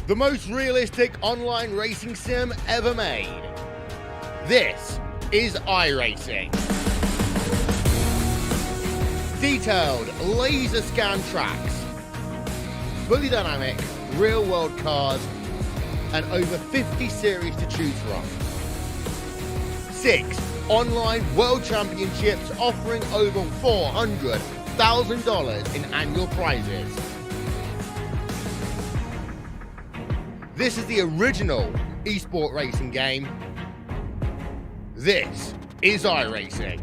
The most realistic online racing sim ever made. This is iRacing. Detailed laser scan tracks, fully dynamic real world cars, and over 50 series to choose from. 6 online world championships offering over $400,000 in annual prizes. This is the original esport racing game. This is iRacing.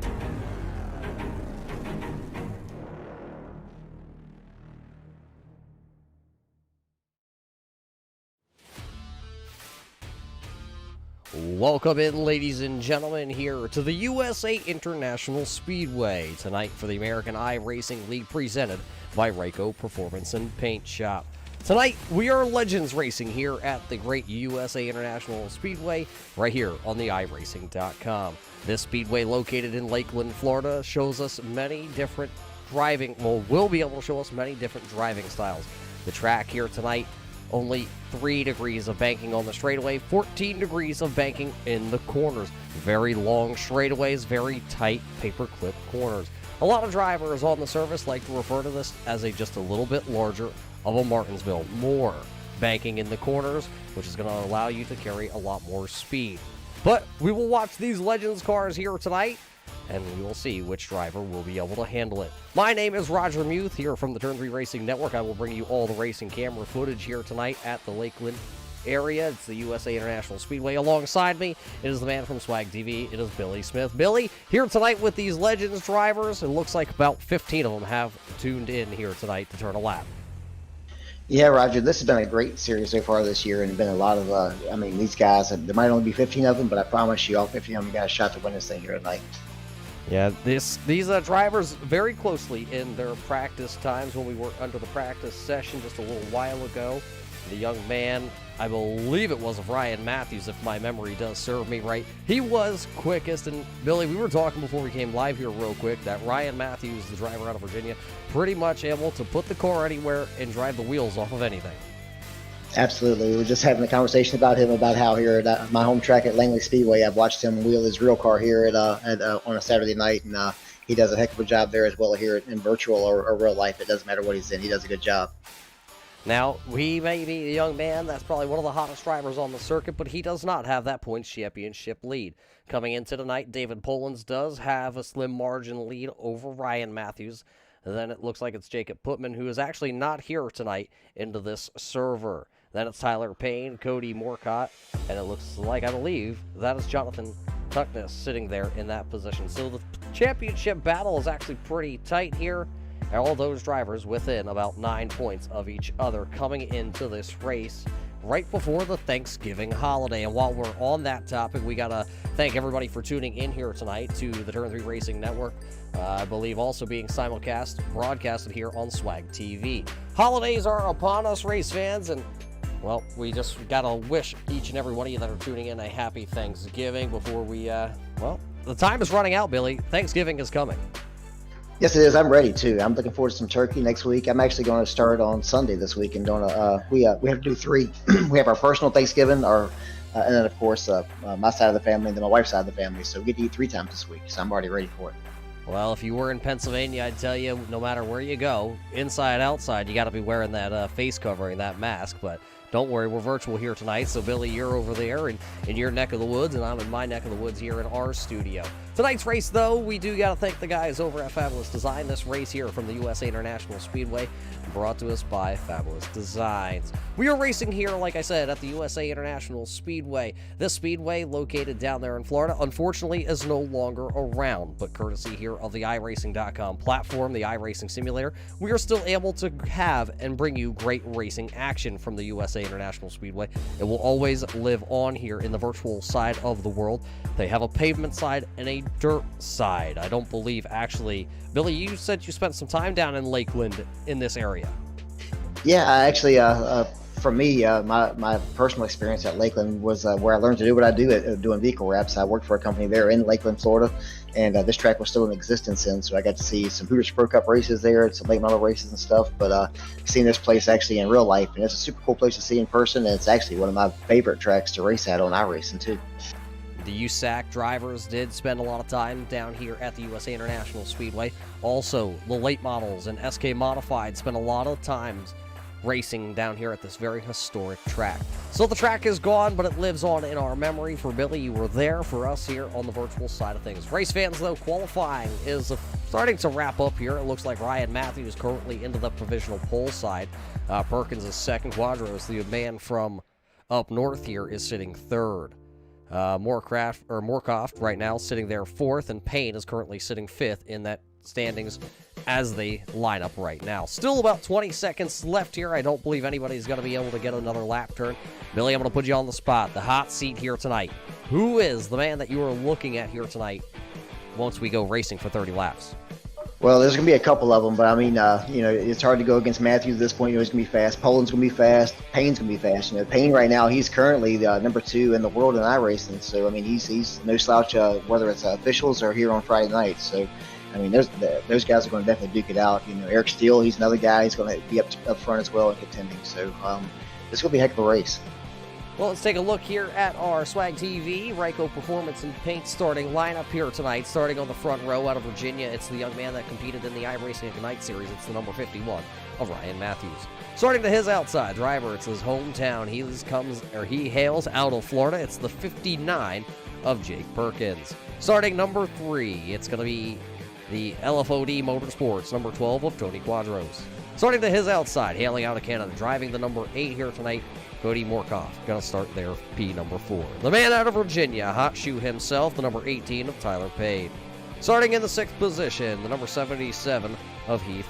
Welcome in, ladies and gentlemen, here to the USA International Speedway tonight for the American iRacing League presented by Ryco Performance and Paint Shop. Tonight, we are Legends Racing here at the great USA International Speedway, right here on the iRacing.com. This speedway, located in Lakeland, Florida, shows us many different will be able to show us many different driving styles. The track here tonight, only 3 degrees of banking on the straightaway, 14 degrees of banking in the corners. Very long straightaways, very tight paperclip corners. A lot of drivers on the surface like to refer to this as just a little bit larger of a Martinsville. More banking in the corners, which is going to allow you to carry a lot more speed. But we will watch these Legends cars here tonight, and we will see which driver will be able to handle it. My name is Roger Muth here from the Turn 3 Racing Network. I will bring you all the racing camera footage here tonight at the Lakeland area. It's the USA International Speedway. Alongside me, it is the man from Swag-TV. It is Billy Smith. Billy, here tonight with these Legends drivers. It looks like about 15 of them have tuned in here tonight to turn a lap. Yeah, Roger, this has been a great series so far this year, and been a lot of, these guys, there might only be 15 of them, but I promise you all 15 of them got a shot to win this thing here tonight. Yeah, these drivers very closely in their practice times when we were under the practice session just a little while ago. The young man, I believe it was of Ryan Matthews, if my memory does serve me right. He was quickest, and Billy, we were talking before we came live here real quick that Ryan Matthews, the driver out of Virginia, pretty much able to put the car anywhere and drive the wheels off of anything. Absolutely. We were just having a conversation about him, about how here at my home track at Langley Speedway, I've watched him wheel his real car here on a Saturday night, and he does a heck of a job there as well here in virtual or real life. It doesn't matter what he's in. He does a good job. Now, he may be a young man that's probably one of the hottest drivers on the circuit, but he does not have that points championship lead. Coming into tonight, David Polans does have a slim margin lead over Ryan Matthews. And then it looks like it's Jacob Putman, who is actually not here tonight, into this server. Then it's Tyler Payne, Cody Morcott, and it looks like, I believe, that is Jonathan Tuckness sitting there in that position. So the championship battle is actually pretty tight here. All those drivers within about 9 points of each other coming into this race right before the Thanksgiving holiday. And while we're on that topic, we got to thank everybody for tuning in here tonight to the Turn 3 Racing Network. I believe also being broadcasted here on Swag TV. Holidays are upon us, race fans, and well, we just got to wish each and every one of you that are tuning in a happy Thanksgiving before we, the time is running out, Billy. Thanksgiving is coming. Yes, it is. I'm ready too. I'm looking forward to some turkey next week. I'm actually going to start on Sunday this week, and we have to do 3. We have our personal Thanksgiving, and then of course my side of the family, and then my wife's side of the family. So we get to eat 3 times this week. So I'm already ready for it. Well, if you were in Pennsylvania, I'd tell you, no matter where you go, inside, outside, you got to be wearing that face covering, that mask. But don't worry, we're virtual here tonight. So, Billy, you're over there in your neck of the woods, and I'm in my neck of the woods here in our studio. Tonight's race, though, we do got to thank the guys over at Fabulous Design. This race here from the USA International Speedway brought to us by Fabulous Designs. We are racing here, like I said, at the USA International Speedway. This speedway, located down there in Florida, unfortunately is no longer around, but courtesy here of the iRacing.com platform, the iRacing simulator, we are still able to have and bring you great racing action from the USA International Speedway. It will always live on here in the virtual side of the world. They have a pavement side and a dirt side. I don't believe, actually, Billy, you said you spent some time down in Lakeland in this area. Yeah, I actually, for me, my personal experience at Lakeland was where I learned to do what I do doing vehicle wraps. I worked for a company there in Lakeland, Florida, and this track was still in existence then, so I got to see some Hooters Pro Cup races there, some late model races and stuff, but seeing this place actually in real life, and it's a super cool place to see in person, and it's actually one of my favorite tracks to race at on iRacing too. The USAC drivers did spend a lot of time down here at the USA International Speedway. Also, the late models and SK Modified spent a lot of times racing down here at this very historic track. So the track is gone, but it lives on in our memory. For Billy, you were there. For us here on the virtual side of things. Race fans, though, qualifying is starting to wrap up here. It looks like Ryan Matthews is currently into the provisional pole side. Perkins is second. Quadros, the man from up north here, is sitting third. Morkoff right now sitting there fourth, and Payne is currently sitting fifth in that standings as they line up right now. Still about 20 seconds left here. I don't believe anybody's going to be able to get another lap turn. Billy, I'm going to put you on the spot. The hot seat here tonight. Who is the man that you are looking at here tonight once we go racing for 30 laps? Well, there's going to be a couple of them, but I mean, it's hard to go against Matthews at this point. He's going to be fast. Poland's going to be fast. Payne's going to be fast. Payne right now, he's currently the number 2 in the world in iRacing. So, I mean, he's no slouch, whether it's officials or here on Friday night. So, I mean, those guys are going to definitely duke it out. Eric Steele, he's another guy. He's going to be up front as well and contending. So, this will be a heck of a race. Well, let's take a look here at our Swag TV Ryco Performance and Paint starting lineup here tonight. Starting on the front row out of Virginia, it's the young man that competed in the iRacing Ignite Series. It's the number 51 of Ryan Matthews. Starting to his outside driver, it's his hometown. He hails out of Florida. It's the 59 of Jake Perkins. Starting number 3, it's going to be the LFOD Motorsports, number 12 of Tony Quadros. Starting to his outside, hailing out of Canada, driving the number 8 here tonight, Cody Morkoff. Going to start there, P number 4. The man out of Virginia, hot shoe himself, the number 18 of Tyler Payne. Starting in the 6th position, the number 77 of Heath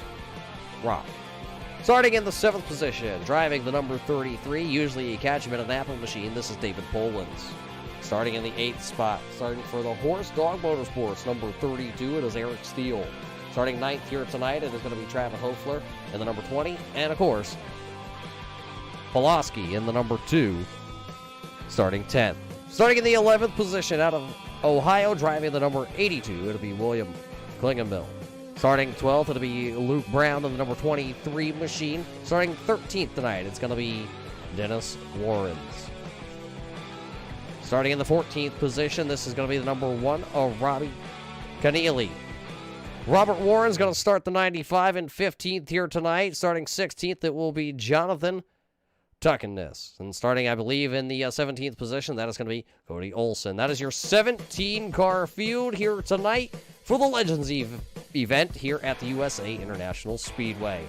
Rock. Starting in the 7th position, driving the number 33, usually you catch him in an Apple machine, this is David Polans. Starting in the 8th spot, starting for the Horse Dog Motorsports, number 32, it is Eric Steele. Starting 9th here tonight, it is going to be Travis Hofler in the number 20, and of course, Pulaski in the number 2, starting 10th. Starting in the 11th position out of Ohio, driving the number 82, it'll be William Klingenmill. Starting 12th, it'll be Luke Brown in the number 23 machine. Starting 13th tonight, it's going to be Dennis Warrens. Starting in the 14th position, this is going to be the number 1 of Robbie Keneally. Robert Warren's going to start the 95 and 15th here tonight. Starting 16th, it will be Jonathan Tuckenness. And starting, I believe, in the 17th position, that is going to be Cody Olson. That is your 17-car field here tonight for the Legends event here at the USA International Speedway.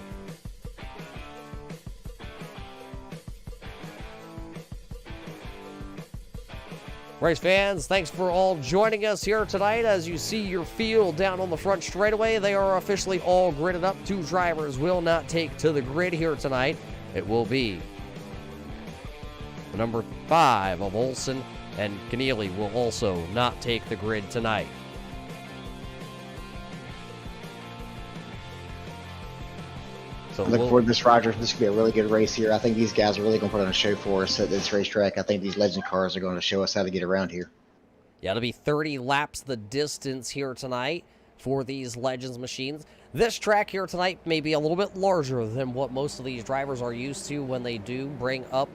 Race fans, thanks for all joining us here tonight. As you see your field down on the front straightaway, they are officially all gridded up. 2 drivers will not take to the grid here tonight. It will be the number 5 of Olson, and Keneally will also not take the grid tonight. So Look forward to this, Roger. This could be a really good race here. I think these guys are really going to put on a show for us at this racetrack. I think these legend cars are going to show us how to get around here. Yeah, it'll be 30 laps the distance here tonight for these Legends machines. This track here tonight may be a little bit larger than what most of these drivers are used to when they do bring up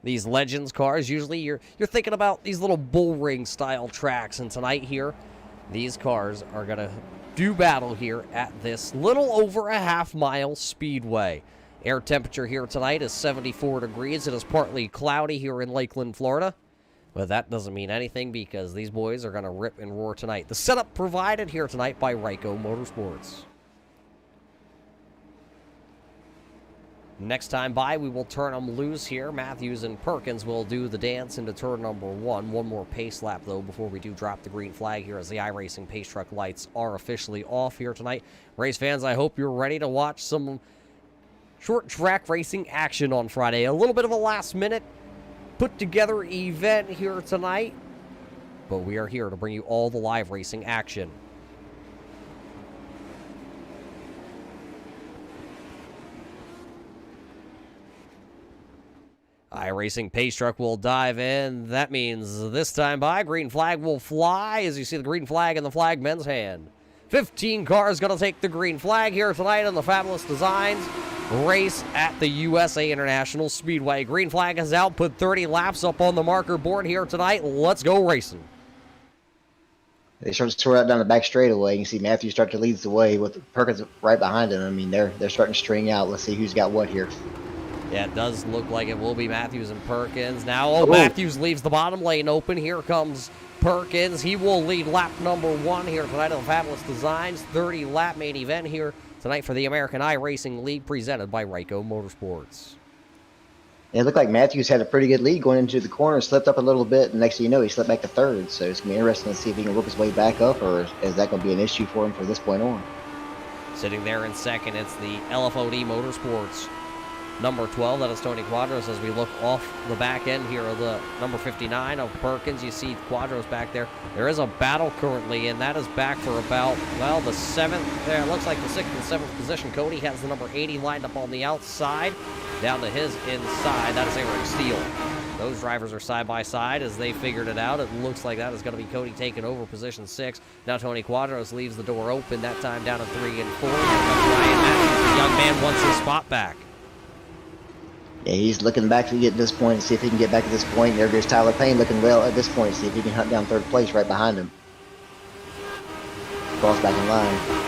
these Legends cars. Usually you're thinking about these little bull ring style tracks, and tonight here, these cars are going to do battle here at this little over a half-mile speedway. Air temperature here tonight is 74 degrees. It is partly cloudy here in Lakeland, Florida. But that doesn't mean anything because these boys are going to rip and roar tonight. The setup provided here tonight by Ryco Motorsports. Next time by, we will turn them loose here. Matthews and Perkins will do the dance into turn number 1. One more pace lap, though, before we do drop the green flag here as the iRacing pace truck lights are officially off here tonight. Race fans, I hope you're ready to watch some short track racing action on Friday. A little bit of a last-minute put-together event here tonight, but we are here to bring you all the live racing action. iRacing pace truck will dive in. That means this time by, green flag will fly as you see the green flag in the flagman's hand. 15 cars going to take the green flag here tonight on the Fabulous Designs race at the USA International Speedway. Green flag is out, put 30 laps up on the marker board here tonight. Let's go racing. They start to sort out down the back straightaway. You can see Matthews start to lead the way with Perkins right behind him. I mean, they're starting to string out. Let's see who's got what here. Yeah, it does look like it will be Matthews and Perkins. Now, Matthews leaves the bottom lane open. Here comes Perkins. He will lead lap number 1 here tonight on the Fabulous Designs 30-lap main event here tonight for the American iRacing League presented by Ryco Motorsports. It looked like Matthews had a pretty good lead going into the corner, slipped up a little bit, and next thing you know, he slipped back to 3rd. So it's going to be interesting to see if he can work his way back up, or is that going to be an issue for him from this point on? Sitting there in 2nd, it's the LFOD Motorsports number 12, that is Tony Quadros. As we look off the back end here of the number 59 of Perkins, you see Quadros back there. There is a battle currently, and that is back for about, well, the 7th. There, it looks like the 6th and 7th position. Cody has the number 80 lined up on the outside. Down to his inside, that is Eric Steele. Those drivers are side by side as they figured it out. It looks like that is going to be Cody taking over position 6. Now Tony Quadros leaves the door open, that time down to 3 and 4. Ryan Matthews, the young man, wants his spot back. Yeah, he's looking back to get to this point and see if he can get back to this point. There goes Tyler Payne looking well at this point, see if he can hunt down 3rd place right behind him. Cross back in line.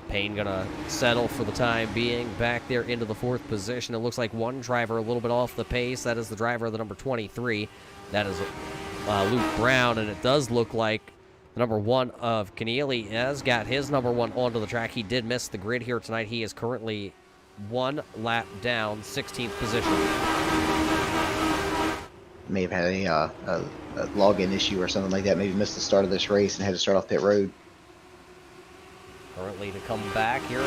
Payne gonna settle for the time being back there into the 4th position. It looks like one driver a little bit off the pace. That is the driver of the number 23. That is Luke Brown, and it does look like the number 1 of Keneally has got his number 1 onto the track. He did miss the grid here tonight. He is currently 1 lap down, 16th position. May have had a login issue or something like that. Maybe missed the start of this race and had to start off pit road. Currently to come back here.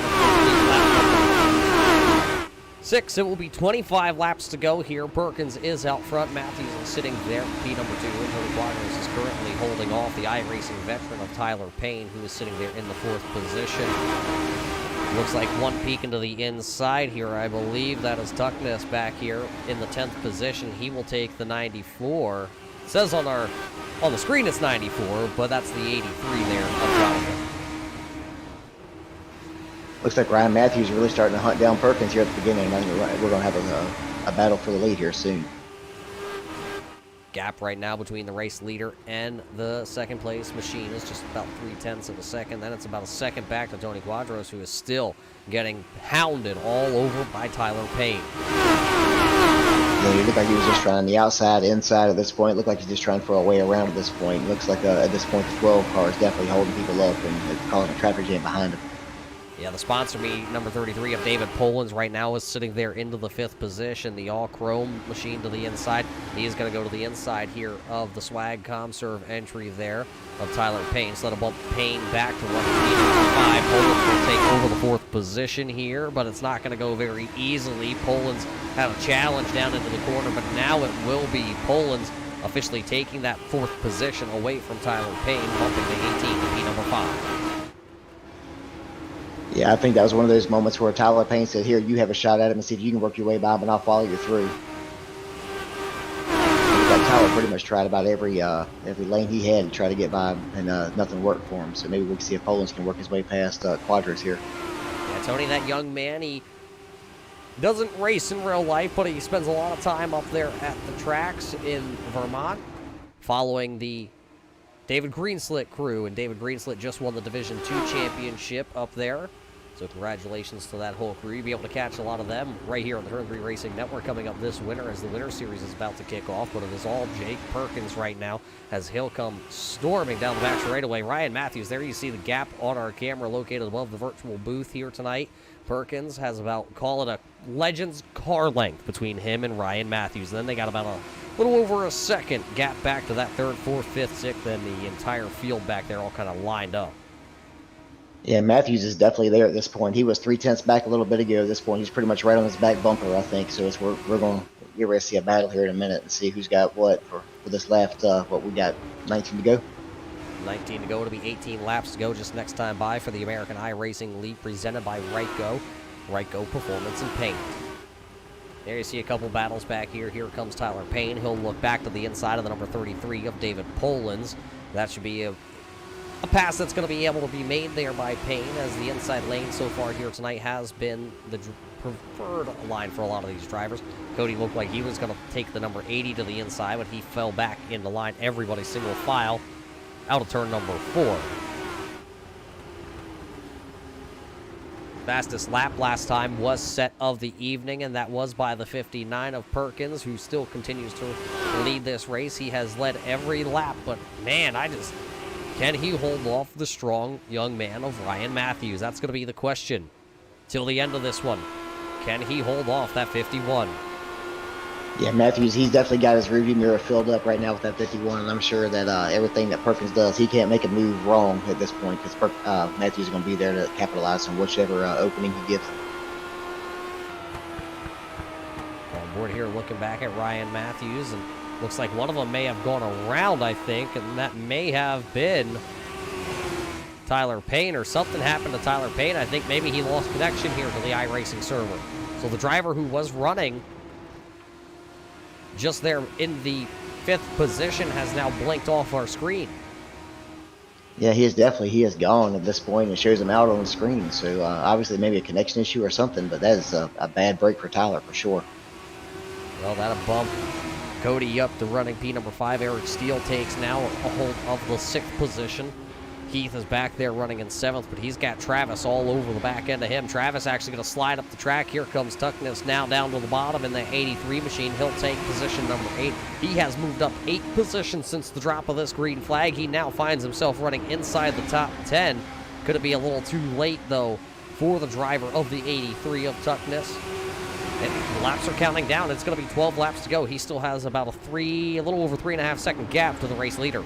6. It will be 25 laps to go here. Perkins is out front. Matthews is sitting there. P number 2. Tony Quadros is currently holding off the iRacing veteran of Tyler Payne, who is sitting there in the 4th position. Looks like one peek into the inside here. I believe that is Tuckness back here in the 10th position. He will take the 94. It says on the screen it's 94, but that's the 83 there of Jonathan. Looks like Ryan Matthews is really starting to hunt down Perkins here at the beginning. I think we're going to have a battle for the lead here soon. Gap right now between the race leader and the second place machine is just about 0.3 of a second. Then it's about a second back to Tony Quadros, who is still getting hounded all over by Tyler Payne. Yeah, he looked like he was just trying the outside, inside at this point. It looked like he's just trying for a way around at this point. Looks like at this point the 12 car is definitely holding people up and causing a traffic jam behind him. Yeah, the sponsor meet number 33 of David Polans right now is sitting there into the 5th position. The all-chrome machine to the inside. He is going to go to the inside here of the Swag Comserve entry there of Tyler Payne. So that'll bump Payne back to 1.5. Polans will take over the 4th position here, but it's not going to go very easily. Polans had a challenge down into the corner, but now it will be Polans officially taking that 4th position away from Tyler Payne, bumping the 18 to be number 5. Yeah, I think that was one of those moments where Tyler Payne said, here, you have a shot at him and see if you can work your way by him, and I'll follow you through. Tyler pretty much tried about every lane he had to try to get by him, and nothing worked for him. So maybe we can see if Polans can work his way past Quadros here. Yeah, Tony, that young man, he doesn't race in real life, but he spends a lot of time up there at the tracks in Vermont following the David Greenslit crew, and David Greenslit just won the Division II championship up there. So congratulations to that whole crew. You'll be able to catch a lot of them right here on the Turn 3 Racing Network coming up this winter as the Winter Series is about to kick off. But it is all Jake Perkins right now as he'll come storming down the back straightaway. Ryan Matthews, there you see the gap on our camera located above the virtual booth here tonight. Perkins has about, call it a Legends car length between him and Ryan Matthews. And then they got about a little over a second gap back to that 3rd, 4th, 5th, 6th, and the entire field back there all kind of lined up. Yeah, Matthews is definitely there at this point. He was 0.3 back a little bit ago. At this point, he's pretty much right on his back bumper, I think. So we're going to get ready to see a battle here in a minute and see who's got what for this last, what we got, 19 to go? 19 to go. It'll be 18 laps to go just next time by for the American iRacing League presented by Ryco Performance and Paint. There you see a couple battles back here. Here comes Tyler Payne. He'll look back to the inside of the number 33 of David Polans. That should be a pass that's going to be able to be made there by Payne, as the inside lane so far here tonight has been the preferred line for a lot of these drivers. Cody looked like he was going to take the number 80 to the inside, but he fell back into line. Everybody single file out of turn number 4. Fastest lap last time was set of the evening, and that was by the 59 of Perkins, who still continues to lead this race. He has led every lap, but man, can he hold off the strong young man of Ryan Matthews? That's going to be the question till the end of this one. Can he hold off that 51? Yeah, Matthews, he's definitely got his rearview mirror filled up right now with that 51, and I'm sure that everything that Perkins does, he can't make a move wrong at this point, because Matthews is going to be there to capitalize on whichever opening he gives him. On board here, looking back at Ryan Matthews, and looks like one of them may have gone around, I think, and that may have been Tyler Payne, or something happened to Tyler Payne. I think maybe he lost connection here to the iRacing server. So the driver who was running just there in the 5th position has now blinked off our screen. Yeah, he is gone at this point. It shows him out on the screen. So obviously maybe a connection issue or something, but that is a bad break for Tyler for sure. Well, that'll bump Cody up to running P number 5. Eric Steele takes now a hold of the 6th position. Heath is back there running in 7th, but he's got Travis all over the back end of him. Travis actually going to slide up the track. Here comes Tuckness now down to the bottom in the 83 machine. He'll take position number 8. He has moved up 8 positions since the drop of this green flag. He now finds himself running inside the top 10. Could it be a little too late, though, for the driver of the 83 of Tuckness? And the laps are counting down. It's going to be 12 laps to go. He still has about a little over 3.5 second gap to the race leader.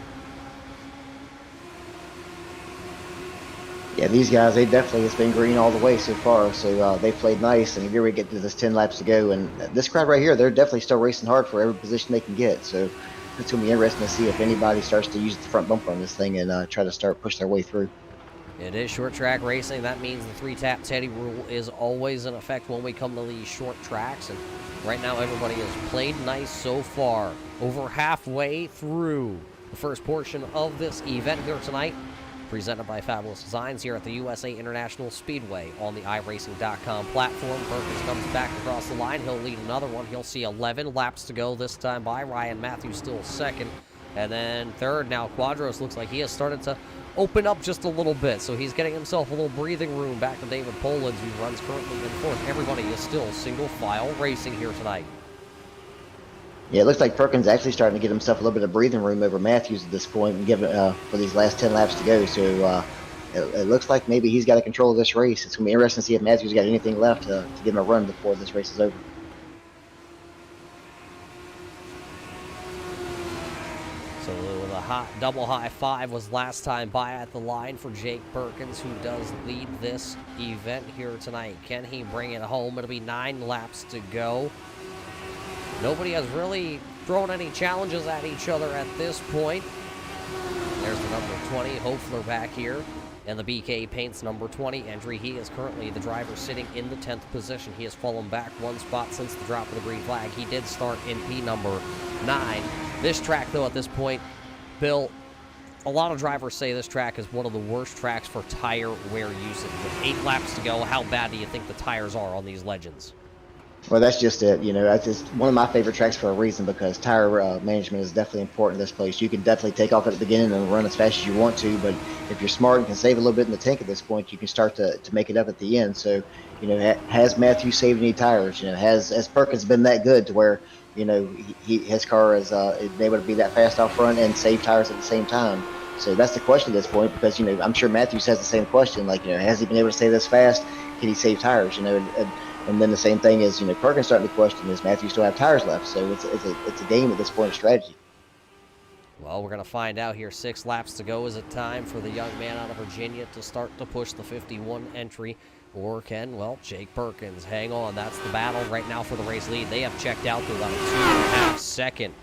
Yeah, these guys, they definitely, it's been green all the way so far. So they played nice, and here we get to this 10 laps to go. And this crowd right here, they're definitely still racing hard for every position they can get. So it's going to be interesting to see if anybody starts to use the front bumper on this thing and try to start push their way through. It is short track racing. That means the 3-tap Teddy rule is always in effect when we come to these short tracks. And right now, everybody has played nice so far. Over halfway through the first portion of this event here tonight, presented by Fabulous Designs here at the USA International Speedway on the iRacing.com platform. Perkins comes back across the line. He'll lead another one. He'll see 11 laps to go this time by. Ryan Matthews still second. And then third, now Quadros looks like he has started to open up just a little bit. So he's getting himself a little breathing room back to David Polans, who runs currently in fourth. Everybody is still single file racing here tonight. Yeah, it looks like Perkins actually starting to get himself a little bit of breathing room over Matthews at this point and give it for these last 10 laps to go. So it looks like maybe he's got control of this race. It's going to be interesting to see if Matthews got anything left to give him a run before this race is over. So the double high five was last time by at the line for Jake Perkins, who does lead this event here tonight. Can he bring it home? It'll be 9 laps to go. Nobody has really thrown any challenges at each other at this point. There's the number 20, Hofler back here. And the BK Paints number 20 entry. He is currently the driver sitting in the 10th position. He has fallen back 1 spot since the drop of the green flag. He did start in P number 9. This track, though, at this point, Bill, a lot of drivers say this track is one of the worst tracks for tire wear usage. With 8 laps to go, how bad do you think the tires are on these Legends? Well, that's just it. You know, that's just one of my favorite tracks for a reason, because tire management is definitely important in this place. You can definitely take off at the beginning and run as fast as you want to, but if you're smart and can save a little bit in the tank at this point, you can start to make it up at the end. So, you know, has Matthew saved any tires? You know, has Perkins been that good to where, you know, his car is been able to be that fast out front and save tires at the same time? So that's the question at this point, because, you know, I'm sure Matthews has the same question. Like, you know, has he been able to save this fast? Can he save tires? You know, and then the same thing is, you know, Perkins starting to question, is Matthews still have tires left? So it's a game at this point of strategy. Well, we're going to find out here. 6 laps to go. Is it time for the young man out of Virginia to start to push the 51 entry? Or can, well, Jake Perkins hang on? That's the battle right now for the race lead. They have checked out to about a 2.5-second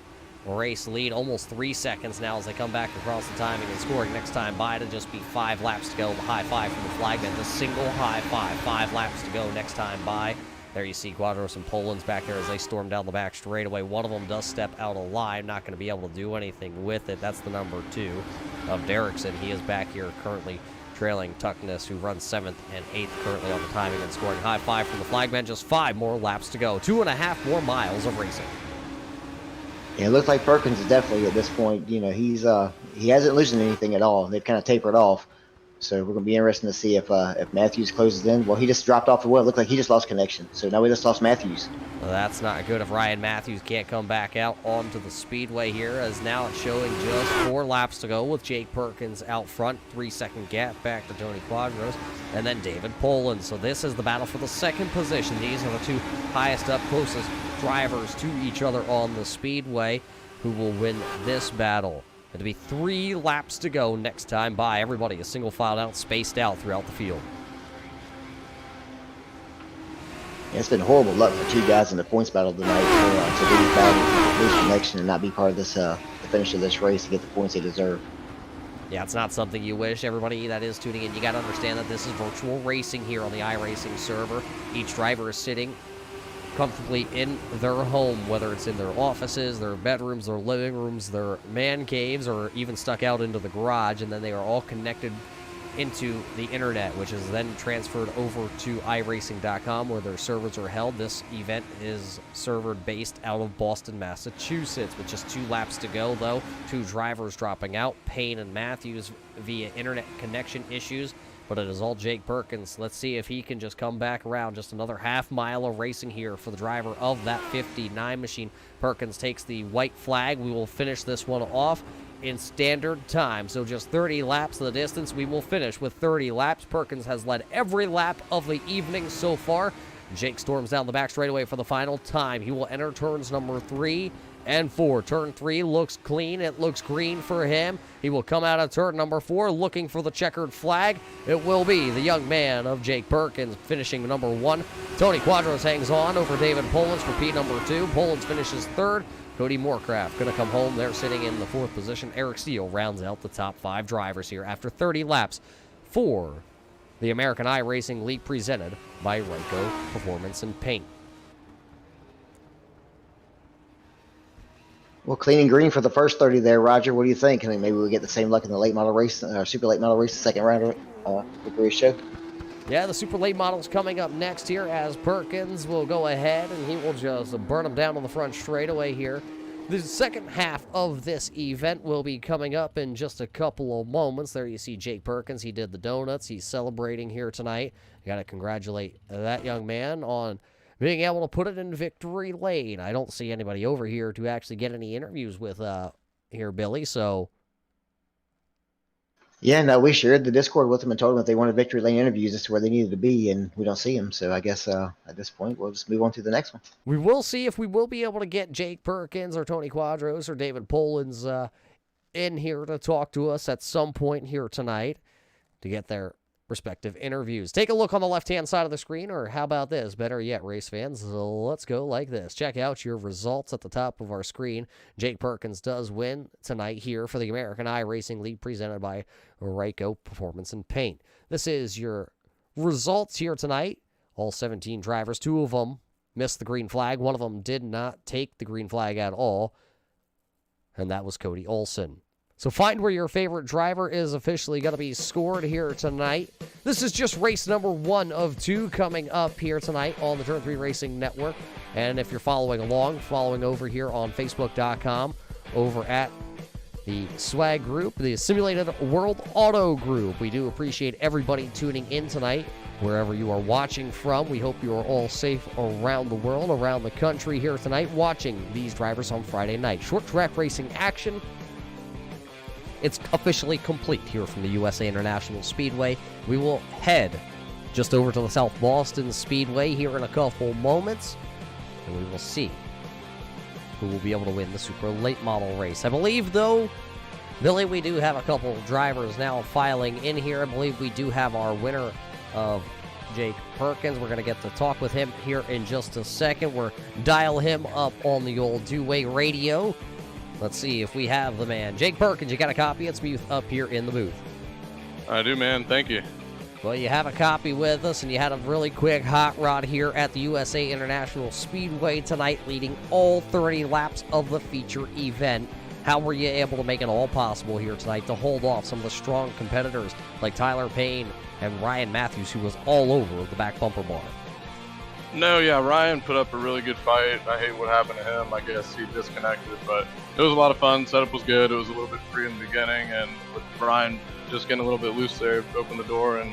race lead. Almost 3 seconds now as they come back across the timing and scoring. Next time by to just be 5 laps to go. The high five from the flagman. The single high five. 5 laps to go next time by. There you see Quadros and Polans back there as they storm down the back straightaway. One of them does step out of line. Not going to be able to do anything with it. That's the number 2 of Derrickson. He is back here currently trailing Tuckness, who runs 7th and 8th currently on the timing and scoring. High five from the flagman. Just 5 more laps to go. 2.5 more miles of racing. Yeah, it looks like Perkins is definitely at this point, you know, he hasn't loosened anything at all. They've kind of tapered off. So we're going to be interested to see if Matthews closes in. Well, he just dropped off the wheel. It looked like he just lost connection. So now we just lost Matthews. Well, that's not good if Ryan Matthews can't come back out onto the speedway here, as now it's showing just 4 laps to go with Jake Perkins out front. 3-second gap back to Tony Quadros and then David Polans. So this is the battle for the 2nd position. These are the 2 highest up, closest drivers to each other on the speedway who will win this battle. It'll be 3 laps to go next time by. Everybody is single filed out, spaced out throughout the field. Yeah, it's been horrible luck for 2 guys in the points battle tonight to lose battle, lose connection, and not be part of this the finish of this race to get the points they deserve. Yeah, it's not something you wish. Everybody that is tuning in, you got to understand that this is virtual racing here on the iRacing server. Each driver is sitting comfortably in their home, whether it's in their offices, their bedrooms, their living rooms, their man caves, or even stuck out into the garage, and then they are all connected into the internet, which is then transferred over to iRacing.com, where their servers are held. This event is server based out of Boston, Massachusetts, with just 2 laps to go, though. 2 drivers dropping out, Payne and Matthews, via internet connection issues. But it is all Jake Perkins. Let's see if he can just come back around. Just another half mile of racing here for the driver of that 59 machine. Perkins takes the white flag. We will finish this one off in standard time. So just 30 laps of the distance. We will finish with 30 laps. Perkins has led every lap of the evening so far. Jake storms down the back straightaway for the final time. He will enter turns number 3 and 4. Turn 3 looks clean. It looks green for him. He will come out of turn number 4 looking for the checkered flag. It will be the young man of Jake Perkins finishing number 1. Tony Quadros hangs on over David Polins for P number 2. Polins finishes 3rd. Cody Moorcraft going to come home. They're sitting in the 4th position. Eric Steele rounds out the top 5 drivers here after 30 laps for the American iRacing League presented by Ryco Performance and Paint. Well, clean and green for the first 30 there, Roger. What do you think? I mean, maybe we get the same luck in the late model race, super late model race, the second round of the race show. Yeah, the super late model's coming up next here as Perkins will go ahead and he will just burn them down on the front straightaway here. The second half of this event will be coming up in just a couple of moments. There you see Jake Perkins. He did the donuts. He's celebrating here tonight. Got to congratulate that young man on being able to put it in victory lane. I don't see anybody over here to actually get any interviews with here, Billy, so... Yeah, no, we shared the Discord with them and told them if they wanted victory lane interviews, this is where they needed to be, and we don't see them. So I guess at this point, we'll just move on to the next one. We will see if we will be able to get Jake Perkins or Tony Quadros or David Polins in here to talk to us at some point here tonight to get their respective interviews. Take a look on the left-hand side of the screen, or how about this? Better yet, race fans, let's go like this. Check out your results at the top of our screen. Jake Perkins does win tonight here for the American iRacing League presented by Ryco Performance and Paint. This is your results here tonight. All 17 drivers, 2 of them missed the green flag. 1 of them did not take the green flag at all, and that was Cody Olson. So find where your favorite driver is officially going to be scored here tonight. This is just race number 1 of 2 coming up here tonight on the Turn 3 Racing Network. And if you're following along, following over here on Facebook.com, over at the Swag group, the Simulated World Auto group. We do appreciate everybody tuning in tonight, wherever you are watching from. We hope you are all safe around the world, around the country here tonight, watching these drivers on Friday night. Short track racing action. It's officially complete here from the USA International Speedway. We will head just over to the South Boston Speedway here in a couple moments, and we will see who will be able to win the super late model race. I believe, though, Billy, we do have a couple of drivers now filing in here. I believe we do have our winner of Jake Perkins. We're going to get to talk with him here in just a second. We're dial him up on the old two-way radio. Let's see if we have the man. Jake Perkins, you got a copy? It's me up here in the booth. I do, man. Thank you. Well, you have a copy with us, and you had a really quick hot rod here at the USA International Speedway tonight, leading all 30 laps of the feature event. How were you able to make it all possible here tonight to hold off some of the strong competitors like Tyler Payne and Ryan Matthews, who was all over the back bumper bar? No, yeah, Ryan put up a really good fight. I hate what happened to him. I guess he disconnected, but it was a lot of fun. Setup was good. It was a little bit free in the beginning, and with Ryan just getting a little bit loose there, opened the door, and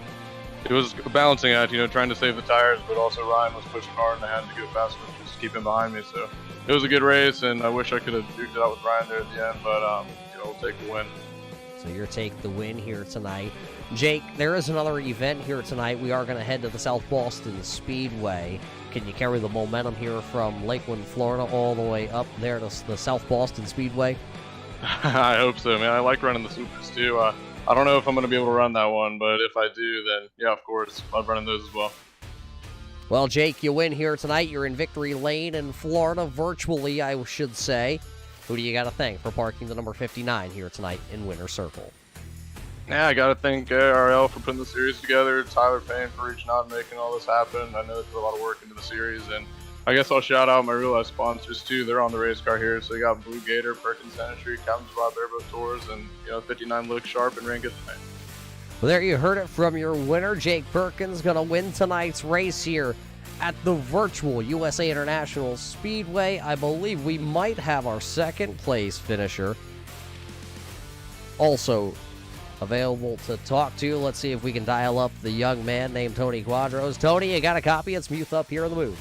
it was a balancing act, you know, trying to save the tires, but also Ryan was pushing hard, and I had to go faster just to keep him behind me. So it was a good race, and I wish I could have duked it out with Ryan there at the end, but you know, we'll take the win. So you're taking the win here tonight. Jake, there is another event here tonight. We are going to head to the South Boston Speedway. Can you carry the momentum here from Lakeland, Florida, all the way up there to the South Boston Speedway? I hope so, man. I like running the Supers, too. I don't know if I'm going to be able to run that one, but if I do, then, yeah, of course, I'll run those as well. Well, Jake, you win here tonight. You're in victory lane in Florida, virtually, I should say. Who do you got to thank for parking the number 59 here tonight in Winter Circle? Yeah, I got to thank ARL for putting the series together, Tyler Payne for reaching out and making all this happen. I know they put a lot of work into the series, and I guess I'll shout out my real life sponsors too. They're on the race car here, so you got Blue Gator, Perkins Dentistry, Captain's Rob Airboat Tours, and 59 Look Sharp and Ring Get the Paint. Well, there you heard it from your winner. Jake Perkins going to win tonight's race here at the virtual USA International Speedway. I believe we might have our second place finisher also available to talk to. Let's see if we can dial up the young man named Tony Quadros. Tony, you got a copy? It's Muth up here in the booth.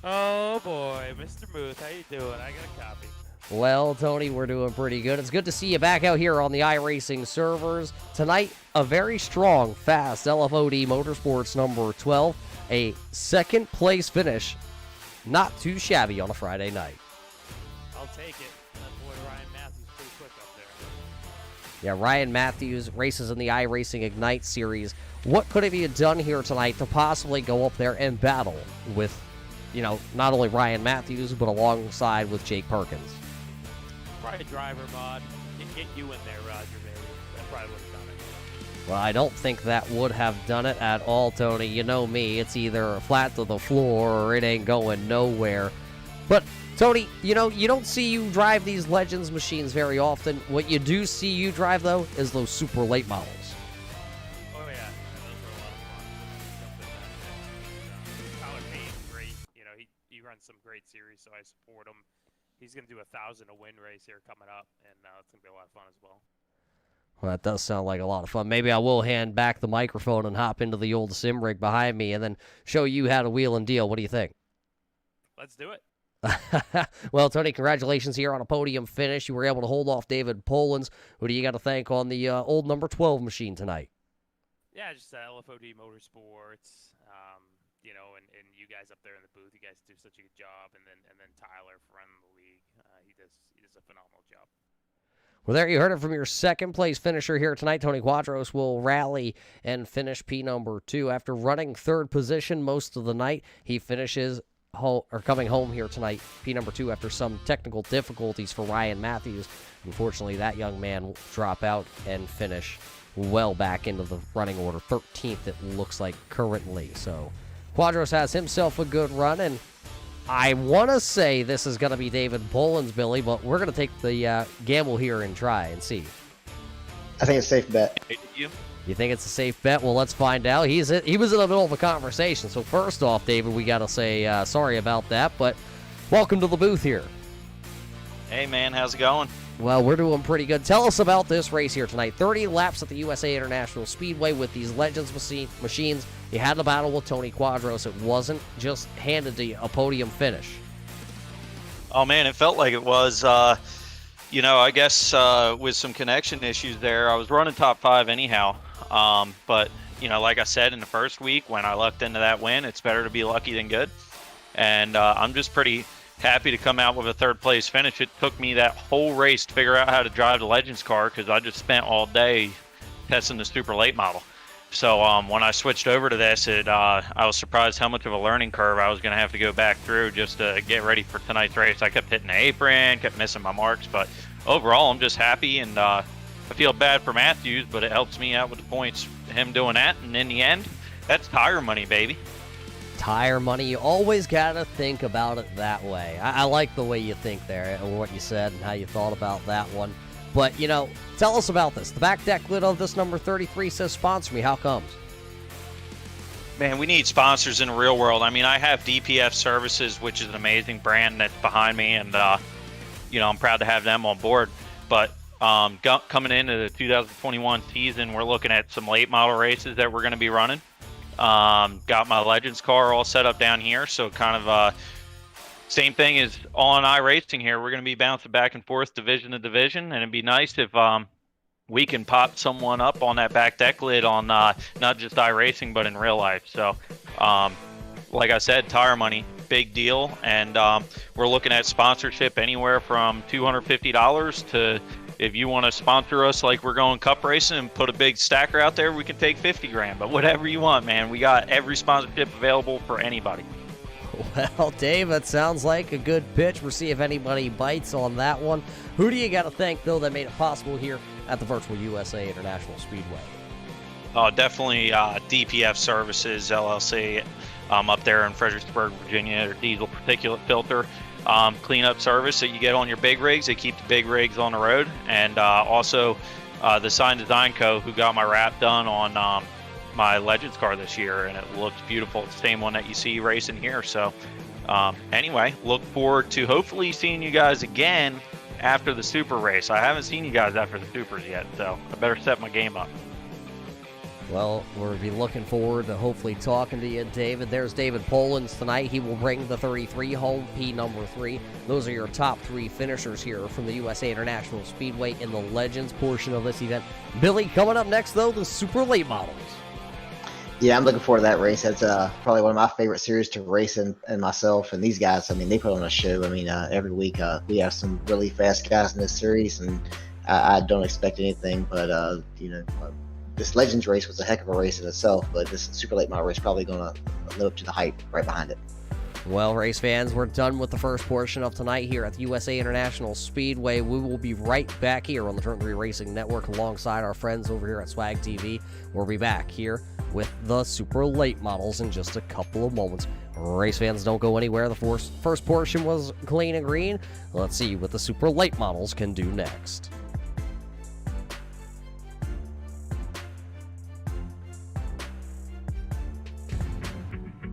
Oh boy, Mr. Muth, how you doing? I got a copy. Well, Tony, we're doing pretty good. It's good to see you back out here on the iRacing servers. Tonight, a very strong, fast LFOD Motorsports number 12. A second-place finish, not too shabby on a Friday night. I'll take it. That boy Ryan Matthews pretty quick up there. Yeah, Ryan Matthews races in the iRacing Ignite Series. What could he have done here tonight to possibly go up there and battle with, not only Ryan Matthews, but alongside with Jake Perkins? Probably driver mod. Get you in there, Roger, baby. That probably would have done it. Well, I don't think that would have done it at all, Tony. You know me. It's either flat to the floor or it ain't going nowhere. But, Tony, you don't see you drive these Legends machines very often. What you do see you drive, though, is those super late models. Oh, yeah. Those are a lot of fun. Tyler Payne's great. He runs some great series, so I support him. He's going to do 1,000 a win race here coming up, and it's going to be a lot of fun as well. Well, that does sound like a lot of fun. Maybe I will hand back the microphone and hop into the old sim rig behind me and then show you how to wheel and deal. What do you think? Let's do it. Well, Tony, congratulations here on a podium finish. You were able to hold off David Polans. Who do you got to thank on the old number 12 machine tonight? Yeah, just LFOD Motorsports, and you guys up there in the booth. You guys do such a good job, and then Tyler for running the league. He does a phenomenal job. Well, there you heard it from your second-place finisher here tonight. Tony Quadros will rally and finish P number 2. After running third position most of the night, he finishes coming home here tonight, P number 2, after some technical difficulties for Ryan Matthews. Unfortunately, that young man will drop out and finish well back into the running order. 13th, it looks like, currently. So Quadros has himself a good run, and I want to say this is going to be David Polans, Billy, but we're going to take the gamble here and try and see. I think it's a safe bet. You think it's a safe bet? Well, let's find out. He was in the middle of a conversation. So first off, David, we got to say sorry about that, but welcome to the booth here. Hey, man, how's it going? Well, we're doing pretty good. Tell us about this race here tonight. 30 laps at the USA International Speedway with these Legends machines. You had the battle with Tony Quadros. It wasn't just handed to you a podium finish. Oh, man, it felt like it was. I guess with some connection issues there, I was running top 5 anyhow. But, like I said in the first week, when I lucked into that win, it's better to be lucky than good. And I'm just pretty happy to come out with a third-place finish. It took me that whole race to figure out how to drive the Legends car because I just spent all day testing the super late model. So when I switched over to this, I was surprised how much of a learning curve I was going to have to go back through just to get ready for tonight's race. I kept hitting the apron, kept missing my marks, but overall I'm just happy, and I feel bad for Matthews, but it helps me out with the points, him doing that, and in the end, that's tire money, baby. Tire money. You always got to think about it that way. I like the way you think there, and what you said and how you thought about that one. But, tell us about this. The back deck lid of this number 33 says, sponsor me. How comes? Man, we need sponsors in the real world. I mean, I have DPF Services, which is an amazing brand that's behind me, and, I'm proud to have them on board. But coming into the 2021 season, we're looking at some late model races that we're going to be running. Got my Legends car all set up down here, so kind of same thing as on iRacing here. We're going to be bouncing back and forth division to division, and it'd be nice if we can pop someone up on that back deck lid on not just iRacing, but in real life. So, like I said, tire money, big deal, and we're looking at sponsorship anywhere from $250 to, if you want to sponsor us like we're going cup racing and put a big stacker out there, we can take 50 grand. But whatever you want, man, we got every sponsorship available for anybody. Well, Dave, that sounds like a good pitch. We'll see if anybody bites on that one. Who do you got to thank, though, that made it possible here at the Virtual USA International Speedway? Definitely DPF Services, LLC, up there in Fredericksburg, Virginia, their diesel particulate filter cleanup service that you get on your big rigs. They keep the big rigs on the road. And also the Sign Design Co., who got my wrap done on my Legends car this year, and it looks beautiful. It's the same one that you see racing here. So anyway, look forward to hopefully seeing you guys again after the Super race. I haven't seen you guys after the Supers yet, so I better set my game up. Well, we'll be looking forward to hopefully talking to you, David. There's David Polans tonight. He will bring the 33 home, P number 3. Those are your top 3 finishers here from the USA International Speedway in the Legends portion of this event. Billy, coming up next, though, the super late models. Yeah, I'm looking forward to that race. That's probably one of my favorite series to race and myself and these guys. I mean, they put on a show. I mean, every week we have some really fast guys in this series, and I don't expect anything. But this Legends race was a heck of a race in itself. But this Super Late Model race is probably going to live up to the hype right behind it. Well, race fans, we're done with the first portion of tonight here at the USA International Speedway. We will be right back here on the Turn 3 Racing Network alongside our friends over here at Swag TV. We'll be back here with the super late models in just a couple of moments. Race fans, don't go anywhere. The first portion was clean and green. Let's see what the super late models can do next.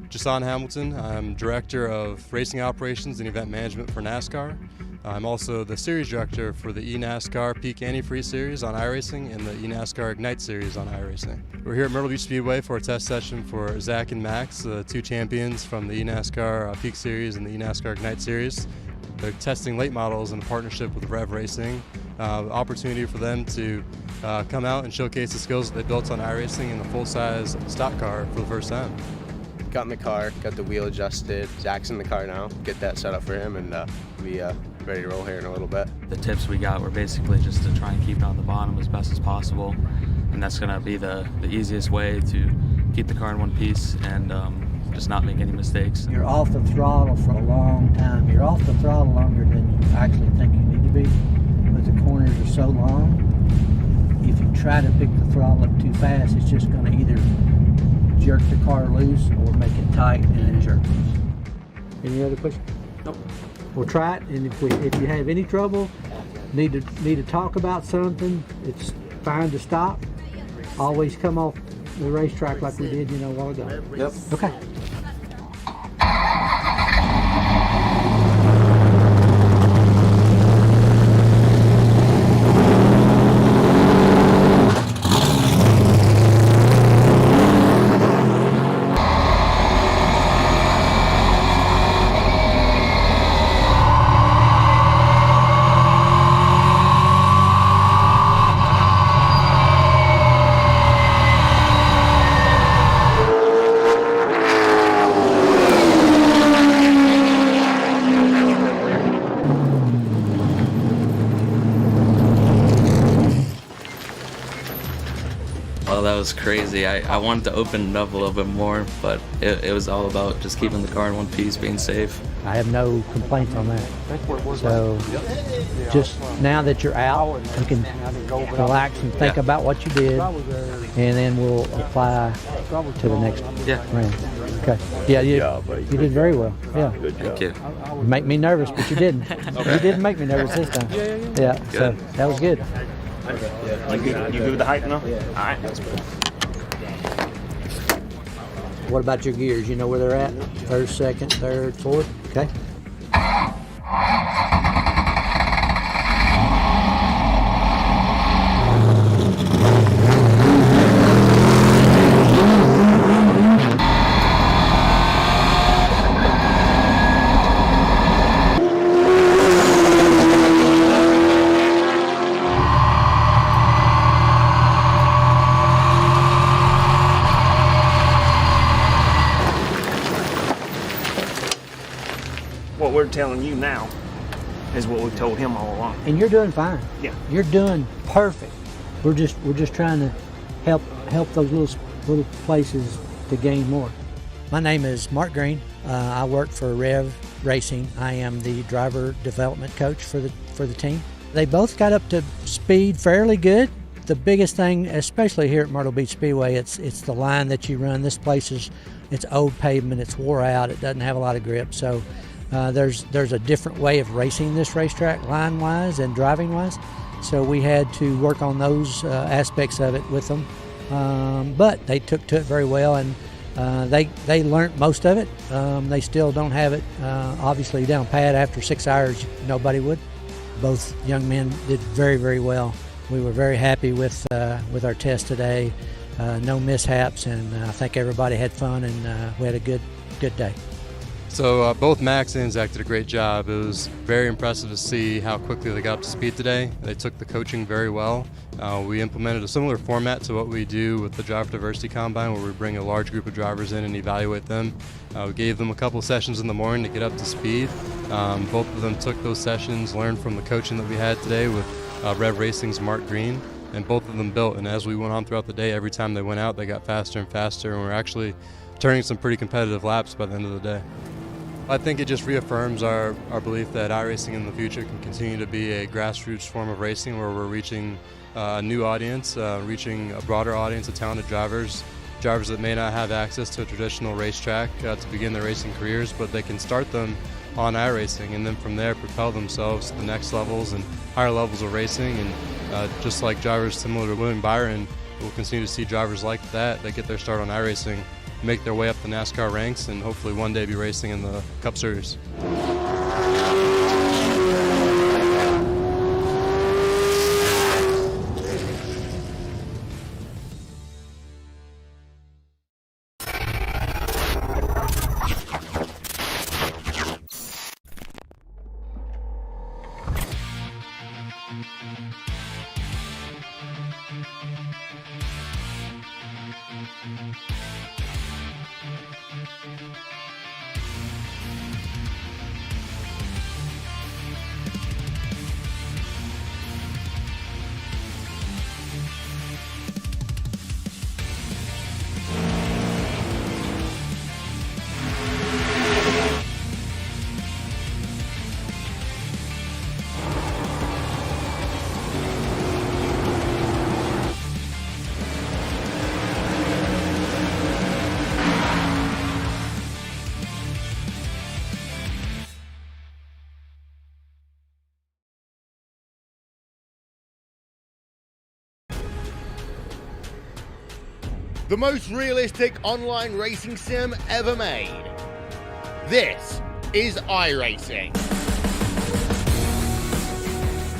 Jason Hamilton. I'm Director of Racing Operations and Event Management for NASCAR. I'm also the Series Director for the eNASCAR Peak Antifreeze Series on iRacing and the eNASCAR Ignite Series on iRacing. We're here at Myrtle Beach Speedway for a test session for Zach and Max, the two champions from the eNASCAR Peak Series and the eNASCAR Ignite Series. They're testing late models in partnership with Rev Racing. Opportunity for them to come out and showcase the skills that they built on iRacing in a full-size stock car for the first time. Got in the car, got the wheel adjusted. Zach's in the car now. Get that set up for him, and be ready to roll here in a little bit. The tips we got were basically just to try and keep it on the bottom as best as possible, and that's going to be the easiest way to keep the car in one piece and just not make any mistakes. You're off the throttle for a long time. You're off the throttle longer than you actually think you need to be, but the corners are so long. If you try to pick the throttle up too fast, it's just going to either jerk the car loose or make it tight and it jerks. Any other questions? Nope. We'll try it, and if you have any trouble, need to talk about something, it's fine to stop. Always come off the racetrack like we did, a while ago. Yep. Okay. Well, that was crazy. I wanted to open it up a little bit more, but it was all about just keeping the car in one piece, being safe. I have no complaints on that. So just now that you're out, you can relax and think about what you did, and then we'll apply to the next round. Okay. Yeah, you did very well. Yeah. Thank you. You make me nervous, but you didn't. You didn't make me nervous this time. Yeah. So that was good. You good with the height now? Yeah. All right. What about your gears? You know where they're at? First, second, third, fourth? Okay. What we're telling you now is what we've told him all along. And you're doing fine. Yeah. You're doing perfect. We're just trying to help those little places to gain more. My name is Mark Green. I work for Rev Racing. I am the driver development coach for the team. They both got up to speed fairly good. The biggest thing, especially here at Myrtle Beach Speedway, it's the line that you run. This place it's old pavement, it's wore out, it doesn't have a lot of grip. So there's a different way of racing this racetrack, line-wise and driving-wise. So we had to work on those aspects of it with them. But they took to it very well, and they learned most of it. They still don't have it obviously down pat. After 6 hours, nobody would. Both young men did very, very well. We were very happy with our test today. No mishaps, and I think everybody had fun, and we had a good day. So both Max and Zach did a great job. It was very impressive to see how quickly they got up to speed today. They took the coaching very well. We implemented a similar format to what we do with the Driver Diversity Combine, where we bring a large group of drivers in and evaluate them. We gave them a couple of sessions in the morning to get up to speed. Both of them took those sessions, learned from the coaching that we had today with Rev Racing's Mark Green, and both of them built. And as we went on throughout the day, every time they went out, they got faster and faster, and we're actually turning some pretty competitive laps by the end of the day. I think it just reaffirms our belief that iRacing in the future can continue to be a grassroots form of racing where we're reaching a new audience, reaching a broader audience of talented drivers that may not have access to a traditional racetrack to begin their racing careers, but they can start them on iRacing and then from there propel themselves to the next levels and higher levels of racing. And just like drivers similar to William Byron, we'll continue to see drivers like that get their start on iRacing, make their way up the NASCAR ranks, and hopefully one day be racing in the Cup Series. The most realistic online racing sim ever made. This is iRacing.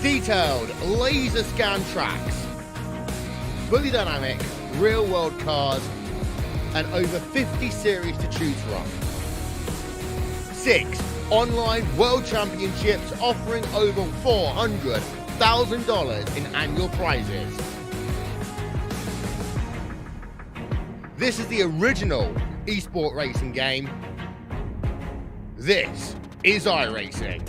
Detailed laser scan tracks, fully dynamic real world cars, and over 50 series to choose from. 6 online world championships offering over $400,000 in annual prizes. This is the original esport racing game. This is iRacing.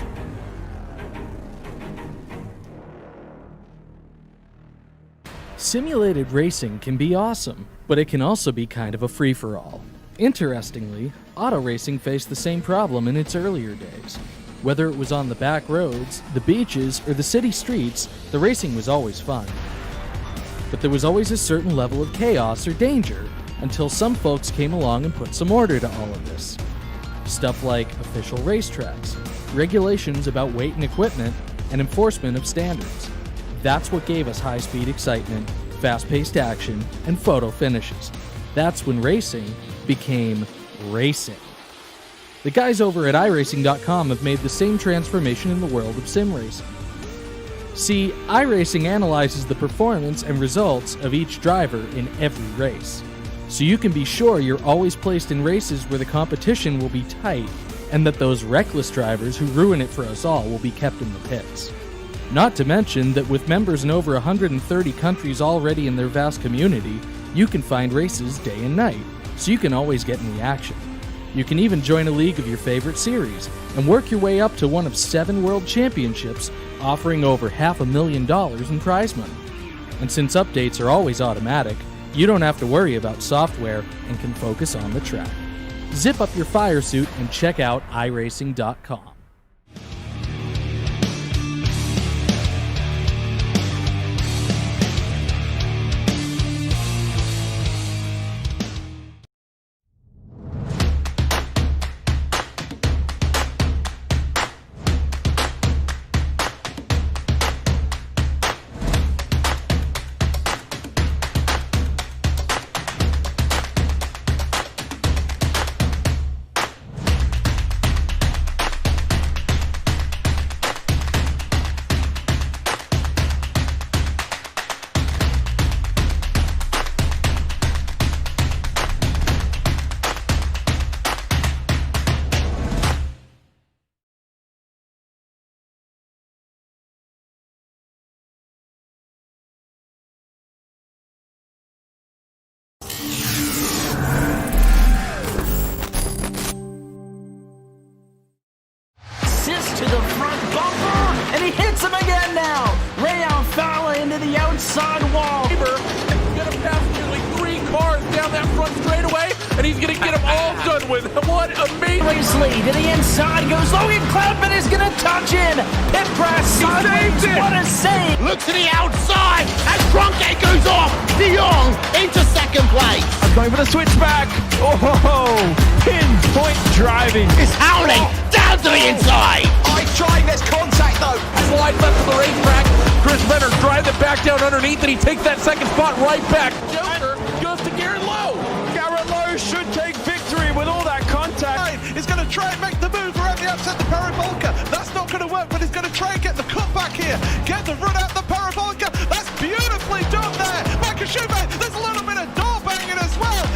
Simulated racing can be awesome, but it can also be kind of a free-for-all. Interestingly, auto racing faced the same problem in its earlier days. Whether it was on the back roads, the beaches, or the city streets, the racing was always fun. But there was always a certain level of chaos or danger, until some folks came along and put some order to all of this. Stuff like official racetracks, regulations about weight and equipment, and enforcement of standards. That's what gave us high-speed excitement, fast-paced action, and photo finishes. That's when racing became racing. The guys over at iRacing.com have made the same transformation in the world of sim racing. See, iRacing analyzes the performance and results of each driver in every race, so you can be sure you're always placed in races where the competition will be tight and that those reckless drivers who ruin it for us all will be kept in the pits. Not to mention that with members in over 130 countries already in their vast community, you can find races day and night, so you can always get in the action. You can even join a league of your favorite series and work your way up to one of 7 world championships offering over $500,000 in prize money. And since updates are always automatic, you don't have to worry about software and can focus on the track. Zip up your fire suit and check out iRacing.com. inside wall. He's going to pass nearly 3 cars down that front straightaway, and he's going to get them all done with. What amazing lead to the inside goes Logan Cloudman is going to touch in. Pit crash sideways. What a save. Look to the outside as Cronkite goes off. De Jong into second place. I'm going for the switchback. Oh, pinpoint driving. It's howling down to the inside. Trying this contact though. Slide left to the racetrack. Chris Leonard drives it back down underneath, and he takes that second spot right back. Joker goes to Garrett Lowe. Garrett Lowe should take victory with all that contact. He's going to try and make the move around the outside the parabolica. That's not going to work, but he's going to try and get the cut back here. Get the run out the parabolica. That's beautifully done there. Michael Schumacher, there's a little bit of door banging as well.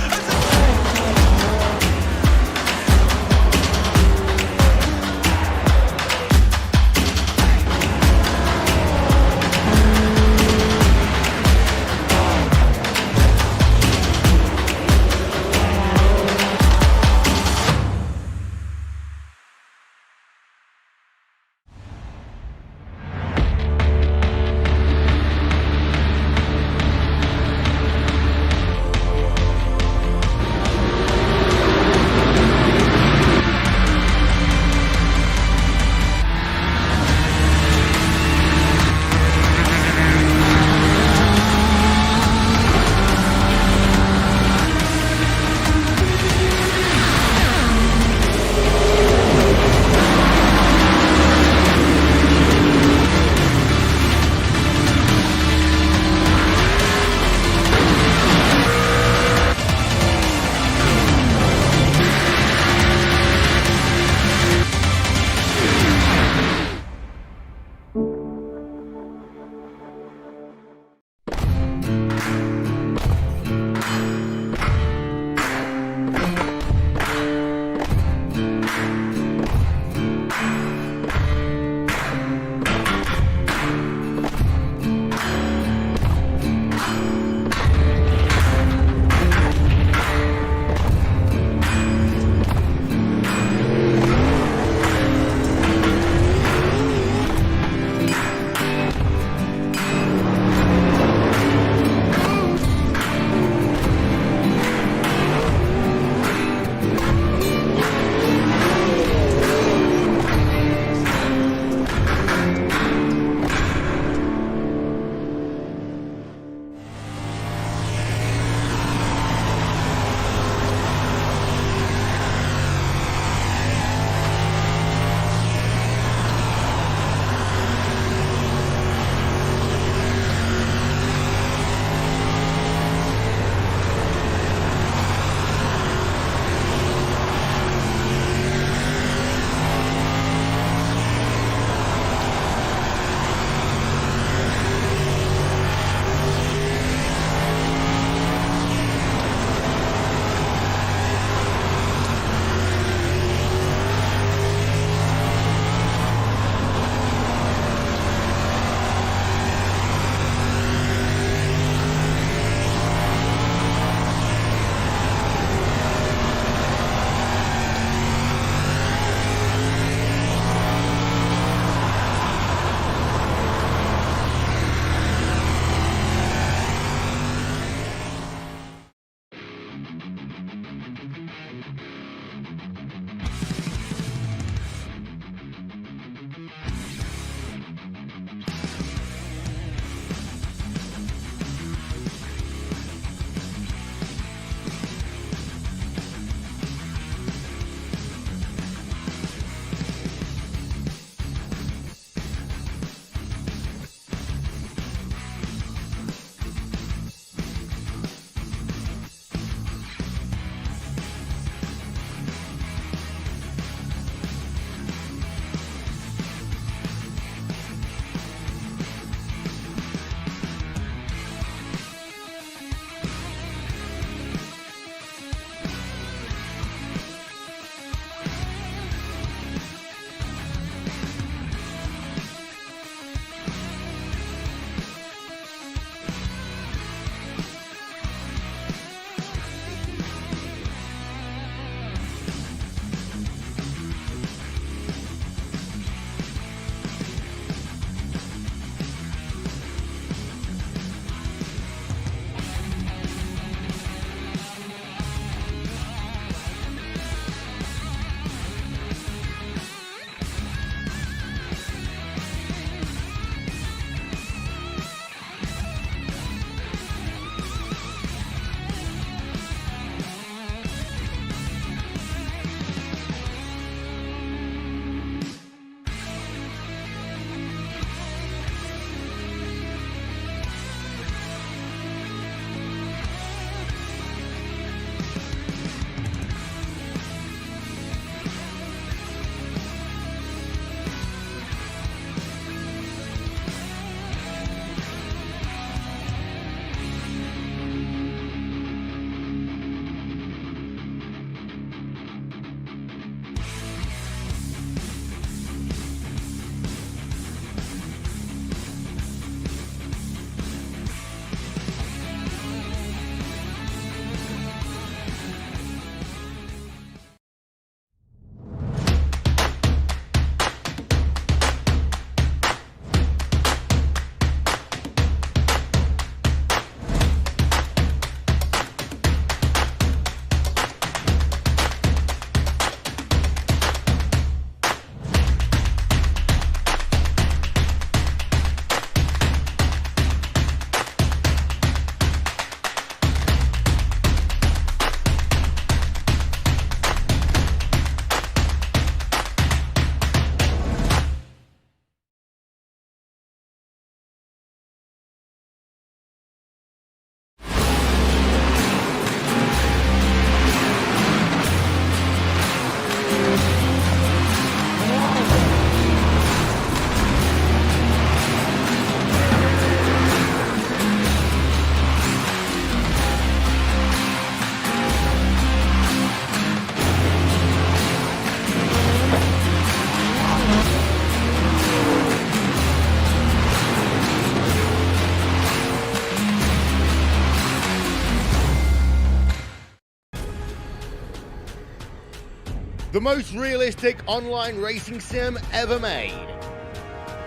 the most realistic online racing sim ever made.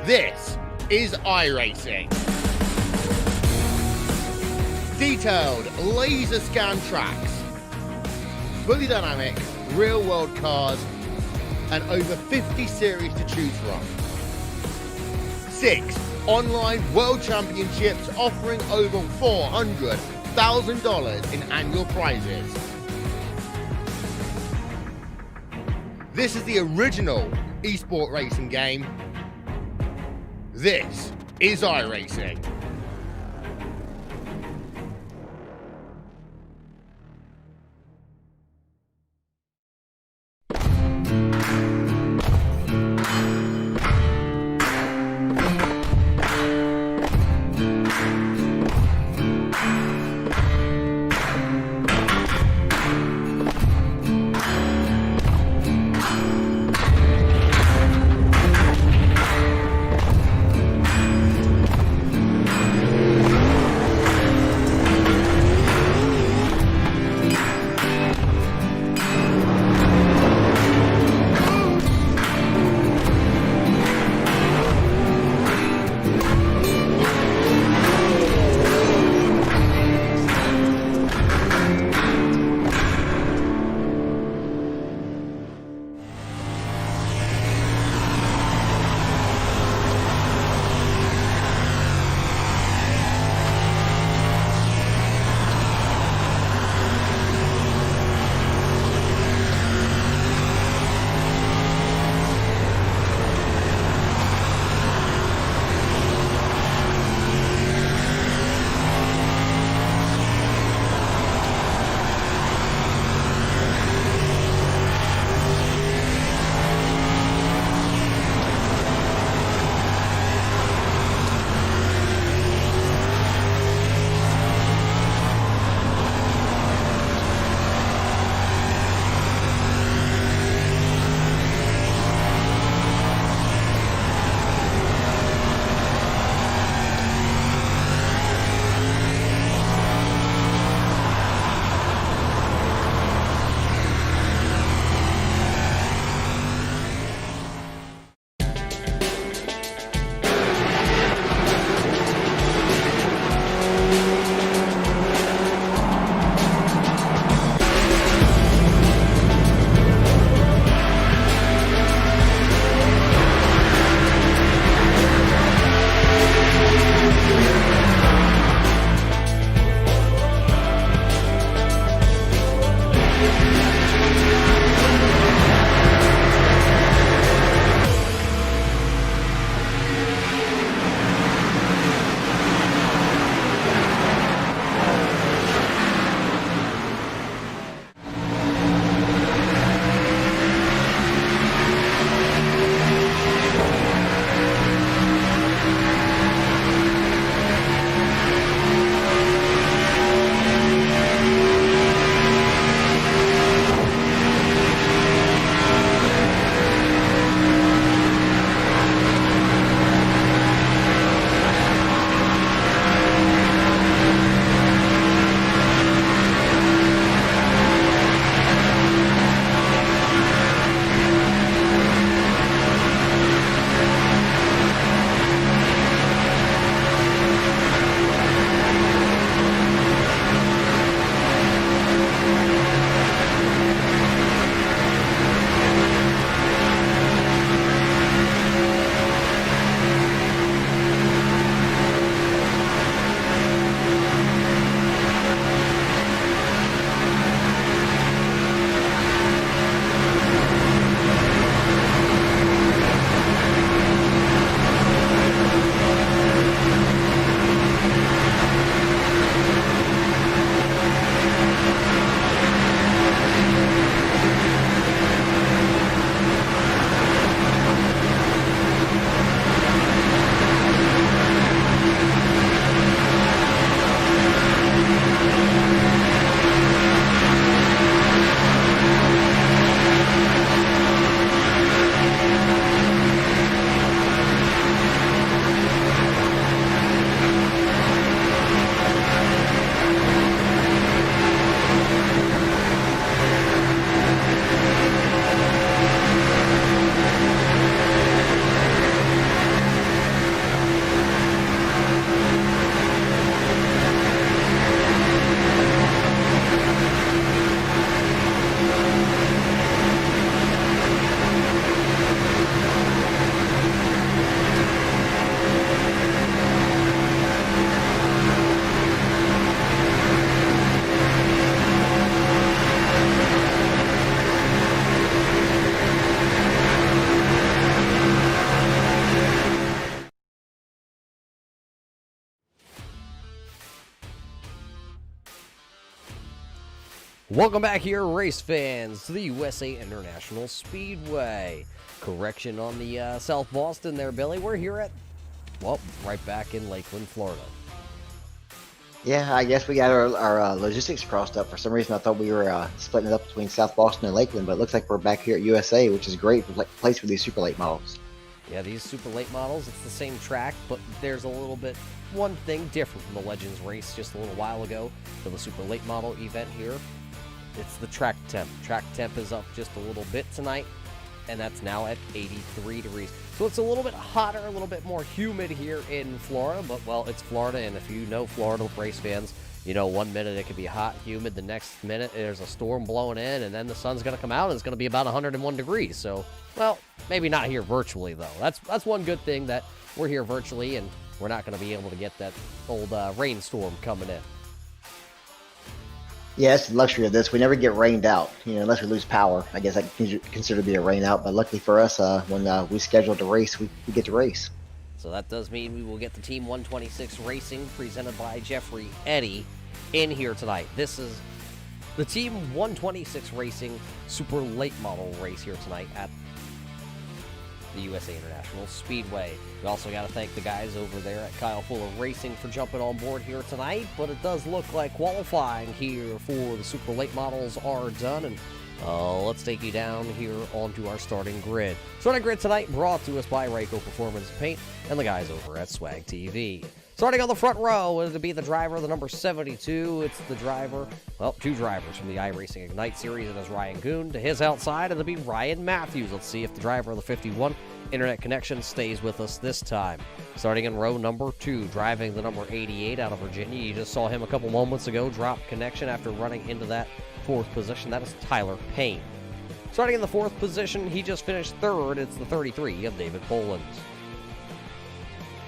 This is iRacing. Detailed laser scan tracks, fully dynamic real world cars, and over 50 series to choose from. 6 online world championships offering over $400,000 in annual prizes. This is the original esport racing game. This is iRacing. Welcome back here, race fans, to the USA International Speedway. Correction on the South Boston there, Billy. We're here at, well, right back in Lakeland, Florida. Yeah, I guess we got our logistics crossed up. For some reason, I thought we were splitting it up between South Boston and Lakeland, but it looks like we're back here at USA, which is a great place for these super late models. Yeah, these super late models, it's the same track, but there's a little bit, one thing different from the Legends race just a little while ago to the super late model event here. It's the track temp. Track temp is up just a little bit tonight, and that's now at 83 degrees. So it's a little bit hotter, a little bit more humid here in Florida, but, well, it's Florida, and if you know Florida race fans, you know, one minute it can be hot, humid, the next minute there's a storm blowing in, and then the sun's going to come out, and it's going to be about 101 degrees. So, well, maybe not here virtually, though. That's one good thing, that we're here virtually, and we're not going to be able to get that old rainstorm coming in. Yeah, that's the luxury of this. We never get rained out, you know, unless we lose power. I guess I can consider to be a rain out, but luckily for us, when we scheduled to race, we get to race. So that does mean we will get the Team 126 Racing presented by Jeffrey Eddy in here tonight. This is the Team 126 Racing Super Late Model race here tonight at the USA International Speedway. We also got to thank the guys over there at Kyle Fuller Racing for jumping on board here tonight, but it does look like qualifying here for the super late models are done, and let's take you down here onto our starting grid. Starting grid tonight brought to us by Ryco Performance Paint and the guys over at Swag TV. Starting on the front row, it'll be the driver, the number 72. It's the driver, well, two drivers from the iRacing Ignite series. It is Ryan Goon. To his outside, it'll be Ryan Matthews. Let's see if the driver of the 51 internet connection stays with us this time. Starting in row number 2, driving the number 88 out of Virginia. You just saw him a couple moments ago drop connection after running into that 4th position. That is Tyler Payne. Starting in the 4th position, he just finished 3rd. It's the 33 of David Polans.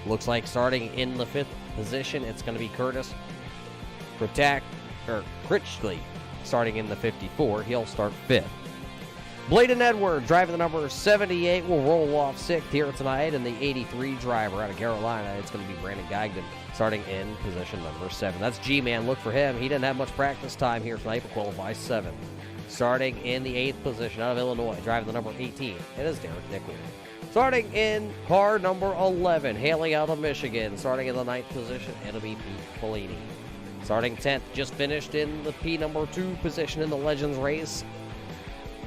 Looks like starting in the 5th position, it's going to be Curtis Critchley. Starting in the 54, he'll start 5th. Bladen Edwards, driving the number 78, will roll off 6th here tonight. And the 83 driver out of Carolina, it's going to be Brandon Gagden, starting in position number 7. That's G-Man. Look for him. He didn't have much practice time here tonight, but qualifies 7th. Starting in the 8th position out of Illinois, driving the number 18, it is Derek Nickley. Starting in car number 11, hailing out of Michigan. Starting in the 9th position, it'll be Pete Polini. Starting 10th, just finished in the P number 2 position in the Legends race.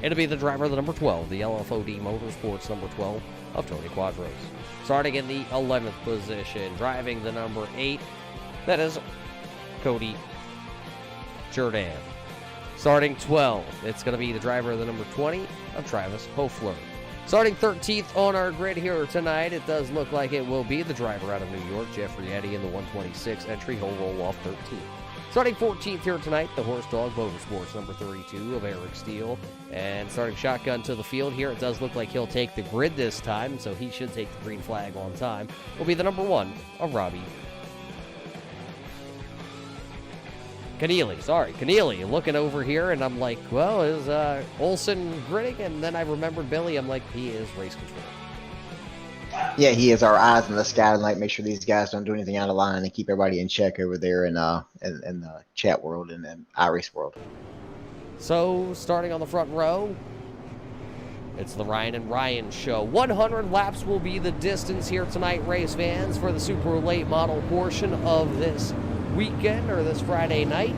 It'll be the driver of the number 12, the LFOD Motorsports number 12 of Tony Quadros. Starting in the 11th position, driving the number 8, that is Cody Jordan. Starting 12, it's going to be the driver of the number 20 of Travis Hofler. Starting 13th on our grid here tonight, it does look like it will be the driver out of New York, Jeffrey Eddy, in the 126 entry. He'll roll off 13th. Starting 14th here tonight, the Horse Dog Motorsports, number 32 of Eric Steele. And starting shotgun to the field here, it does look like he'll take the grid this time, so he should take the green flag on time. Will be the number 1 of Robbie Keneally, looking over here, and I'm like, well, is Olsen gridding? And then I remembered Billy. I'm like, he is race control. Yeah, he is our eyes in the sky tonight. Make sure these guys don't do anything out of line and keep everybody in check over there in the chat world and iRace world. So, starting on the front row, it's the Ryan and Ryan show. 100 laps will be the distance here tonight, race fans, for the super late model portion of this weekend or this Friday night.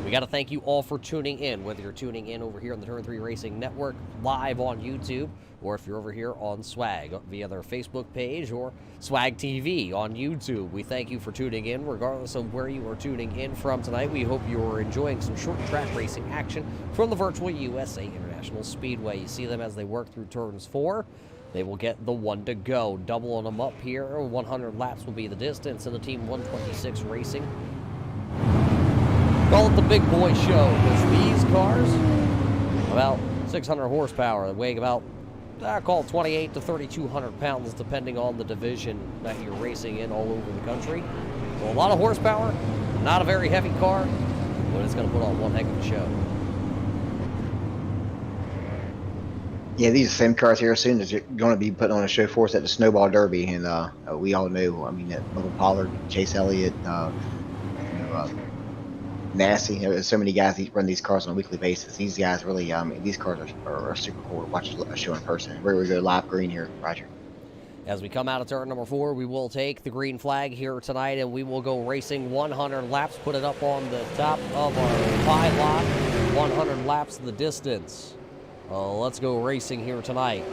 We got to thank you all for tuning in, whether you're tuning in over here on the Turn 3 Racing Network live on YouTube, or if you're over here on Swag via their Facebook page or Swag TV on YouTube. We thank you for tuning in regardless of where you are tuning in from tonight. We hope you are enjoying some short track racing action from the virtual USA International Speedway. You see them as they work through turns 4. They will get the 1 to go. Doubling them up here. 100 laps will be the distance, and the Team 126 Racing call it the big boy show, because these cars, about 600 horsepower, weighing about, I call it 28 to 3,200 pounds, depending on the division that you're racing in all over the country. So a lot of horsepower, not a very heavy car, but it's going to put on one heck of a show. Yeah, these are the same cars here soon as going to be putting on a show for us at the Snowball Derby, and we all know, I mean, that Bubba Pollard, Chase Elliott, nasty. You know, there's so many guys that run these cars on a weekly basis. These guys really, these cars are super cool to watch a show in person. We're going to go live green here, Roger. As we come out of turn number 4, we will take the green flag here tonight, and we will go racing 100 laps, put it up on the top of our pylon, 100 laps the distance. Let's go racing here tonight.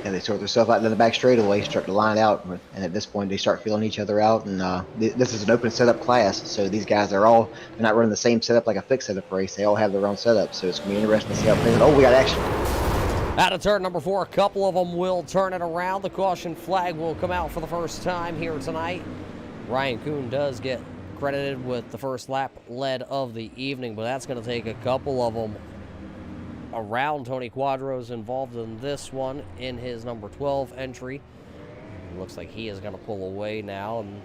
And they sort themselves out in the back straightaway, start to line out, and at this point they start feeling each other out. And this is an open setup class, so these guys they're not running the same setup like a fixed setup race. They all have their own setup, so it's gonna be interesting to see how it plays. Oh, we got action. Out of turn number 4, a couple of them will turn it around. The caution flag will come out for the first time here tonight. Ryan Kuhn does get credited with the first lap lead of the evening, but that's going to take a couple of them around. Tony Quadros involved in this one in his number 12 entry. It looks like he is going to pull away now, and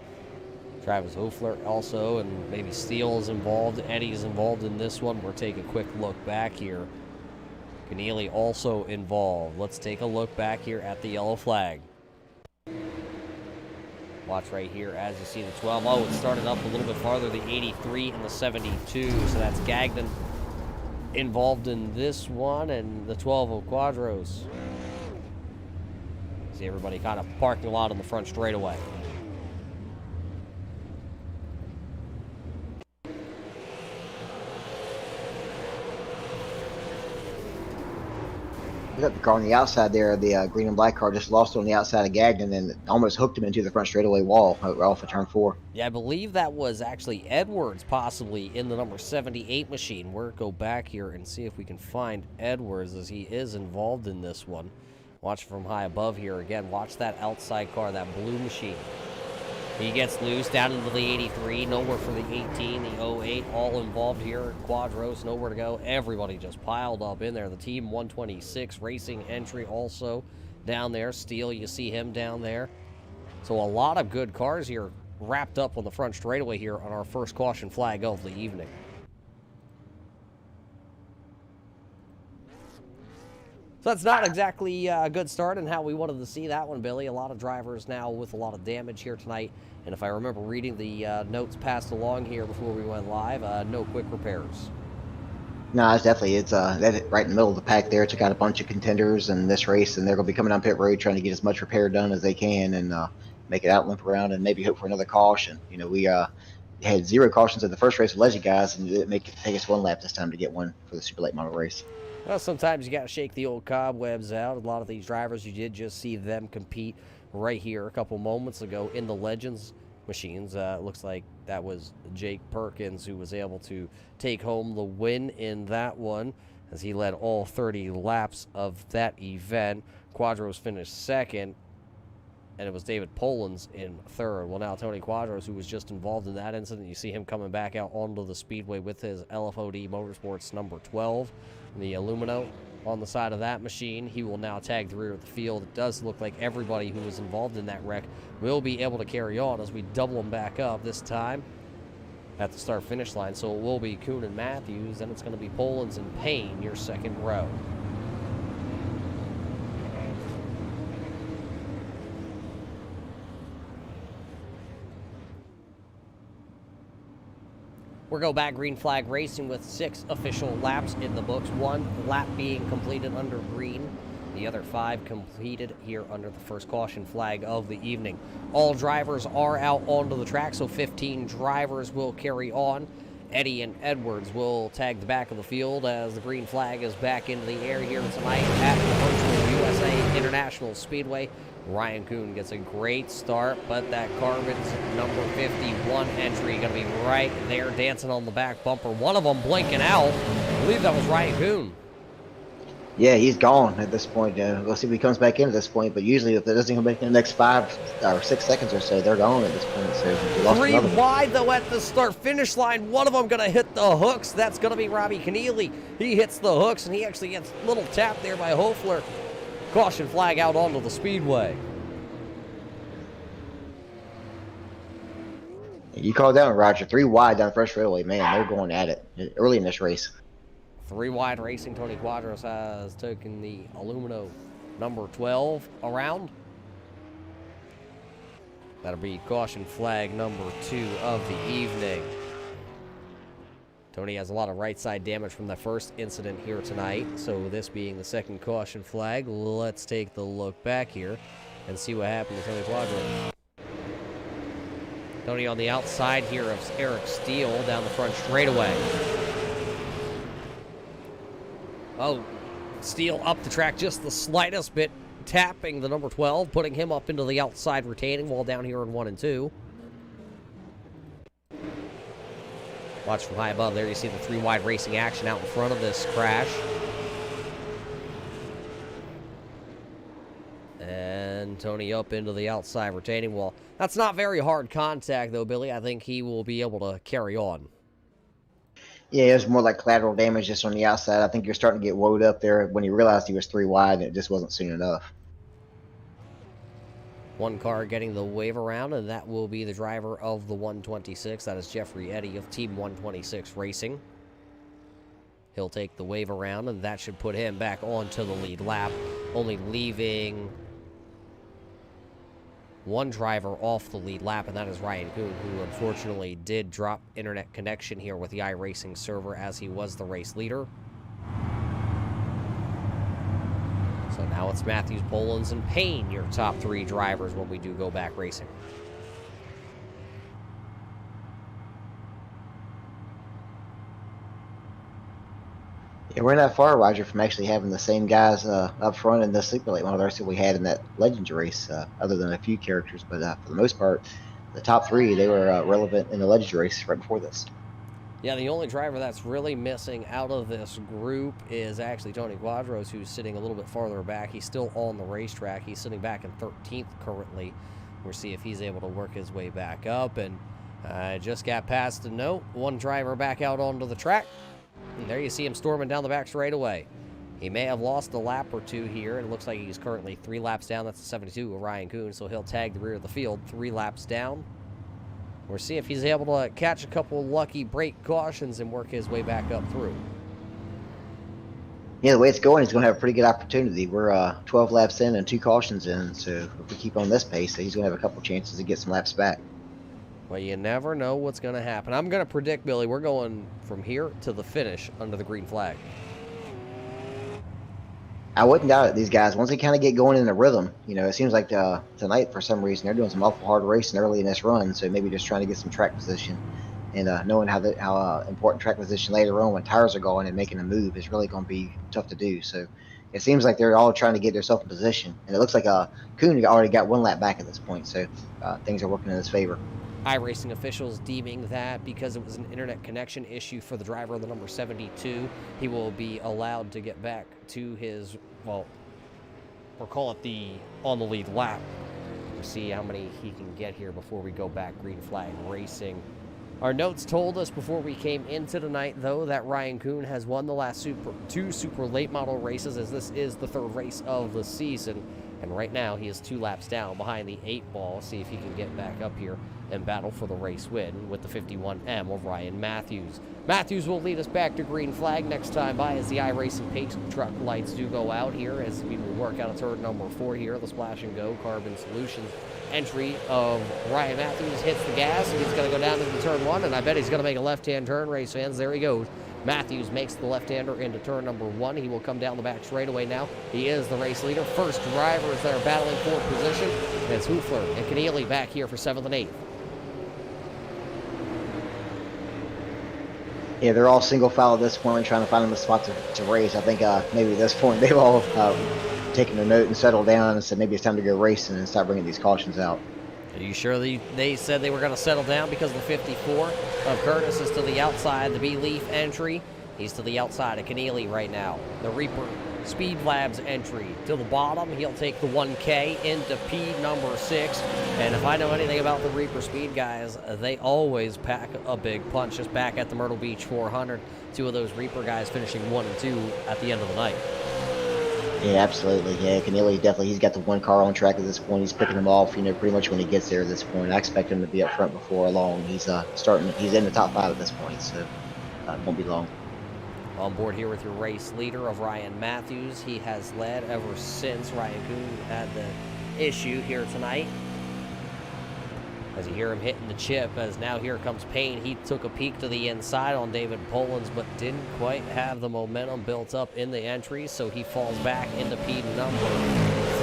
Travis Hoefler also, and maybe Steele is involved. Eddie's involved in this one. We'll take a quick look back here. Keneally also involved. Let's take a look back here at the yellow flag. Watch right here as you see the 12. Oh, it started up a little bit farther, the 83 and the 72. So that's Gagnon involved in this one, and the 12 of Quadros. See everybody kind of parking a lot on the front straightaway. We got the car on the outside there. The green and black car just lost on the outside of Gagnon and almost hooked him into the front straightaway wall off of turn 4. Yeah, I believe that was actually Edwards possibly in the number 78 machine. We'll go back here and see if we can find Edwards, as he is involved in this one. Watch from high above here again. Watch that outside car, that blue machine. He gets loose down into the 83, nowhere for the 18, the 08, all involved here. Quadros, nowhere to go. Everybody just piled up in there. The Team 126 racing entry also down there. Steele, you see him down there. So a lot of good cars here wrapped up on the front straightaway here on our first caution flag of the evening. So that's not exactly a good start in how we wanted to see that one, Billy. A lot of drivers now with a lot of damage here tonight. And if I remember reading the notes passed along here before we went live, no quick repairs. No, it's definitely, that's right in the middle of the pack there. Took out a bunch of contenders in this race, and they're going to be coming down pit road trying to get as much repair done as they can and make it out, limp around, and maybe hope for another caution. You know, we had 0 cautions in the first race with Legend guys, and it take us 1 lap this time to get one for the super late model race. Well, sometimes you got to shake the old cobwebs out. A lot of these drivers, you did just see them compete right here a couple moments ago in the Legends machines. Looks like that was Jake Perkins who was able to take home the win in that one, as he led all 30 laps of that event. Quadros finished second, and it was David Polans in third. Well, now Tony Quadros, who was just involved in that incident, you see him coming back out onto the speedway with his LFOD Motorsports number 12, the Illumino on the side of that machine. He will now tag the rear of the field. It does look like everybody who was involved in that wreck will be able to carry on as we double them back up this time at the start-finish line. So it will be Kuhn and Matthews, then it's going to be Polans and Payne, your second row. We'll go back green flag racing with 6 official laps in the books. 1 lap being completed under green. The other 5 completed here under the first caution flag of the evening. All drivers are out onto the track, so 15 drivers will carry on. Eddie and Edwards will tag the back of the field as the green flag is back into the air here tonight at the Virtual USA International Speedway. Ryan Kuhn gets a great start, but that Carbon's number 51 entry going to be right there dancing on the back bumper. One of them blinking out. I believe that was Ryan Kuhn. Yeah, he's gone at this point. We'll see if he comes back in at this point, but usually if it doesn't come back in the next 5 or 6 seconds or so, they're gone at this point. So we lost 3 another one. wide, though, at the start-finish line. One of them going to hit the hooks. That's going to be Robbie Keneally. He hits the hooks, and he actually gets a little tap there by Hoefler. Caution flag out onto the speedway. You called down, Roger. 3 wide down first straightaway. Man, they're going at it early in this race. 3 wide racing. Tony Quadros has taken the Illumino number 12 around. That'll be caution flag number 2 of the evening. Tony has a lot of right side damage from the first incident here tonight, so this being the second caution flag, let's take the look back here and see what happened to Tony Quadro. Tony on the outside here of Eric Steele down the front straightaway. Oh, Steele up the track just the slightest bit, tapping the number 12, putting him up into the outside retaining wall down here in 1 and 2. Watch from high above there, you see the 3 wide racing action out in front of this crash. And Tony up into the outside retaining wall. That's not very hard contact, though, Billy. I think he will be able to carry on. Yeah, it was more like collateral damage just on the outside. I think you're starting to get woed up there when he realized he was 3 wide, and it just wasn't soon enough. One car getting the wave around, and that will be the driver of the 126. That is Jeffrey Eddy of Team 126 Racing. He'll take the wave around, and that should put him back onto the lead lap, only leaving one driver off the lead lap, and that is Ryan Kuhn, who unfortunately did drop internet connection here with the iRacing server as he was the race leader. So now it's Matthews, Bolins, and Payne, your top 3 drivers when we do go back racing. Yeah, we're not far, Roger, from actually having the same guys up front in the Super Late Model race that we had in that Legends race, other than a few characters. But for the most part, the top 3, they were relevant in the Legends race right before this. Yeah, the only driver that's really missing out of this group is actually Tony Quadros, who's sitting a little bit farther back. He's still on the racetrack. He's sitting back in 13th currently. We'll see if he's able to work his way back up. And just got past a note. One driver back out onto the track. And there you see him storming down the back straightaway. He may have lost a lap or 2 here. It looks like he's currently 3 laps down. That's the 72 of Ryan Kuhn, so he'll tag the rear of the field 3 laps down. We'll see if he's able to catch a couple lucky brake cautions and work his way back up through. Yeah, the way it's going, he's going to have a pretty good opportunity. We're 12 laps in and 2 cautions in, so if we keep on this pace, he's going to have a couple chances to get some laps back. Well, you never know what's going to happen. I'm going to predict, Billy, we're going from here to the finish under the green flag. I wouldn't doubt it. These guys, once they kind of get going in the rhythm, you know, it seems like tonight, for some reason, they're doing some awful hard racing early in this run, so maybe just trying to get some track position. And knowing how important track position later on when tires are going and making a move is really going to be tough to do. So it seems like they're all trying to get themselves in position. And it looks like Kuhn already got 1 lap back at this point, so things are working in his favor. iRacing officials deeming that because it was an internet connection issue for the driver of the number 72, he will be allowed to get back to his, well, we'll call it the on the lead lap. We'll see how many he can get here before we go back green flag racing. Our notes told us before we came into tonight, though, that Ryan Kuhn has won the last 2 super late model races, as this is the 3rd race of the season. And right now, he is 2 laps down behind the 8 ball. See if he can get back up here and battle for the race win with the 51M of Ryan Matthews. Matthews will lead us back to green flag next time by as the iRacing paint truck lights do go out here as we will work out a turn number 4 here. The Splash and Go Carbon Solutions entry of Ryan Matthews hits the gas, and he's going to go down into turn 1, and I bet he's going to make a left-hand turn, race fans. There he goes. Matthews makes the left-hander into turn number 1. He will come down the back straightaway now. He is the race leader. First drivers that are battling for position. And it's Hoofler and Keneally back here for 7th and 8th. Yeah, they're all single file at this point, trying to find them a spot to race. I think maybe at this point they've all taken a note and settled down and said maybe it's time to go racing and start bringing these cautions out. Are you sure they said they were going to settle down because the 54 of Curtis is to the outside, the B-Leaf entry? He's to the outside of Keneally right now. The Reaper Speed Labs entry to the bottom. He'll take the 1K into P number 6. And if I know anything about the Reaper Speed guys, they always pack a big punch. Just back at the Myrtle Beach 400, 2 of those Reaper guys finishing 1 and 2 at the end of the night. Yeah, absolutely. Yeah, Keneally definitely, he's got the 1 car on track at this point. He's picking them off, you know, pretty much when he gets there at this point. I expect him to be up front before long. He's he's in the top 5 at this point, so it won't be long. On board here with your race leader of Ryan Matthews. He has led ever since Ryan Kuhn had the issue here tonight. as you hear him hitting the chip, as now here comes Payne. He took a peek to the inside on David Polans, but didn't quite have the momentum built up in the entry, so he falls back into P number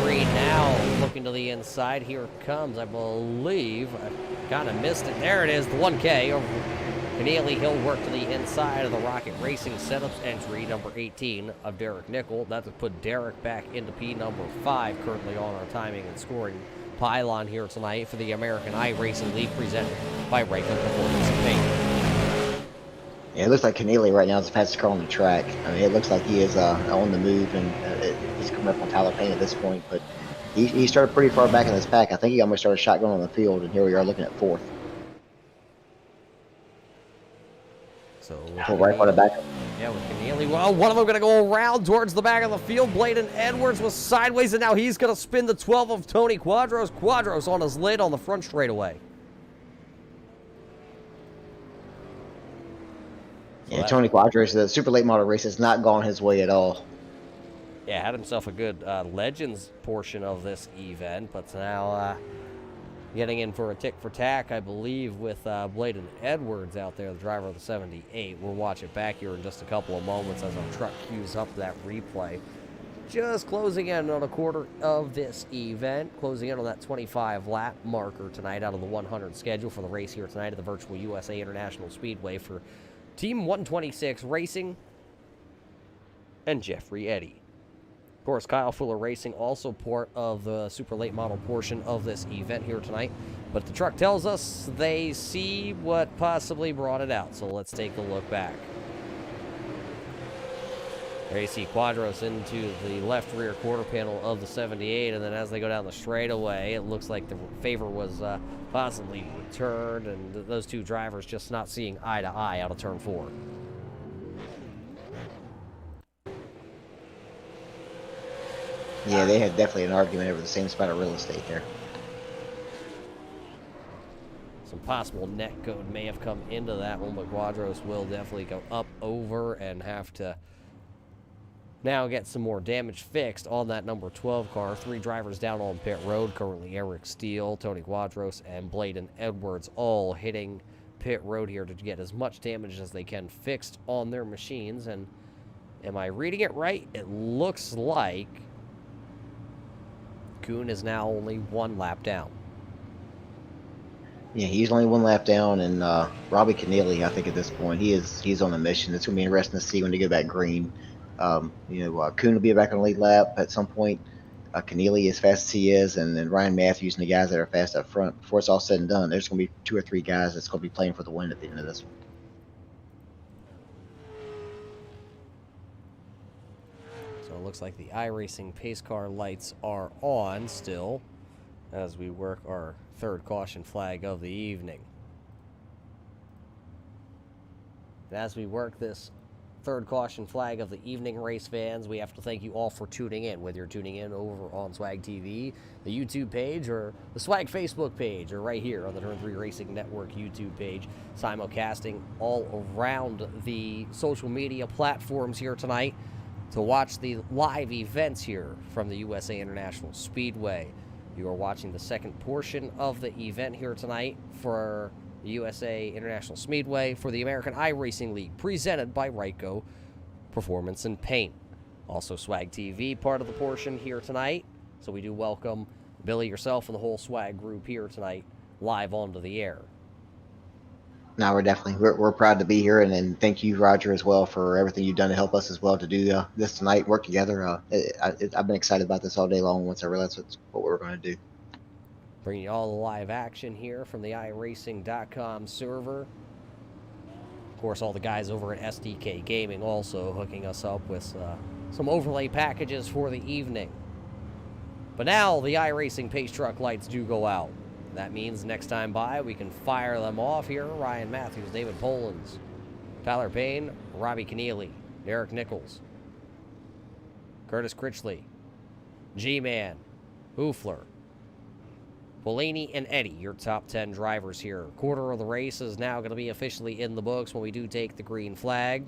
3 now, looking to the inside. Here comes, I believe, I kind of missed it. There it is, the 1K over Keneally. He'll work to the inside of the Rocket Racing setups entry, number 18 of Derek Nickel. That would put Derek back into P number 5, currently on our timing and scoring pylon here tonight for the American iRacing League, presented by Ryco Performance and Paint. Yeah, it looks like Keneally right now is the fastest car on the track. I mean, it looks like he is on the move, and he's coming up on Tyler Payne at this point. But he started pretty far back in this pack. I think he almost started shotgun on the field, and here we are looking at 4th. So right by the back. Yeah, with Keneally. Well, one of them going to go around towards the back of the field. Bladen Edwards was sideways, and now he's going to spin the 12 of Tony Quadros. Quadros on his lid on the front straightaway. So Yeah, Tony Quadros, the super late model race, has not gone his way at all. Yeah, had himself a good Legends portion of this event, but now getting in for a tick for tack, I believe, with Bladen Edwards out there, the driver of the 78. We'll watch it back here in just a couple of moments as our truck queues up that replay. Just closing in on a quarter of this event, closing in on that 25-lap marker tonight out of the 100 schedule for the race here tonight at the Virtual USA International Speedway for Team 126 Racing and Jeffrey Eddy. Of course, Kyle Fuller Racing, also part of the super late model portion of this event here tonight. But the truck tells us they see what possibly brought it out. So let's take a look back. There you see Quadros into the left rear quarter panel of the 78. And then as they go down the straightaway, it looks like the favor was possibly returned. And those two drivers just not seeing eye to eye out of turn 4. Yeah, they had definitely an argument over the same spot of real estate there. Some possible net code may have come into that one, but Quadros will definitely go up over and have to now get some more damage fixed on that number 12 car. 3 drivers down on pit road currently. Eric Steele, Tony Quadros, and Bladen Edwards all hitting pit road here to get as much damage as they can fixed on their machines. And am I reading it right? It looks like Kuhn is now only 1 lap down. Yeah, he's only 1 lap down, and Robbie Keneally, I think at this point, he's on a mission. It's going to be interesting to see when they go back green. Kuhn will be back on the lead lap at some point. Keneally, as fast as he is, and then Ryan Matthews and the guys that are fast up front. Before it's all said and done, there's going to be 2 or 3 guys that's going to be playing for the win at the end of this one. So it looks like the iRacing pace car lights are on still as we work our 3rd caution flag of the evening. And as we work this 3rd caution flag of the evening, race fans, we have to thank you all for tuning in, whether you're tuning in over on Swag TV, the YouTube page, or the Swag Facebook page, or right here on the Turn 3 Racing Network YouTube page, simulcasting all around the social media platforms here tonight to watch the live events here from the USA International Speedway. You are watching the 2nd portion of the event here tonight for the USA International Speedway for the American iRacing League, presented by Ryco Performance and Paint. Also Swag TV, part of the portion here tonight. So we do welcome Billy, yourself, and the whole Swag group here tonight, live onto the air. No, we're proud to be here, and thank you, Roger, as well, for everything you've done to help us as well to do this tonight, work together. I've been excited about this all day long once I realized what we were going to do. Bringing you all the live action here from the iRacing.com server. Of course, all the guys over at SDK Gaming also hooking us up with some overlay packages for the evening. But now the iRacing pace truck lights do go out. That means next time by, we can fire them off here. Ryan Matthews, David Polans, Tyler Payne, Robbie Keneally, Derek Nichols, Curtis Critchley, G-Man, Hoofler, Polini, and Eddy, your top 10 drivers here. Quarter of the race is now going to be officially in the books when we do take the green flag.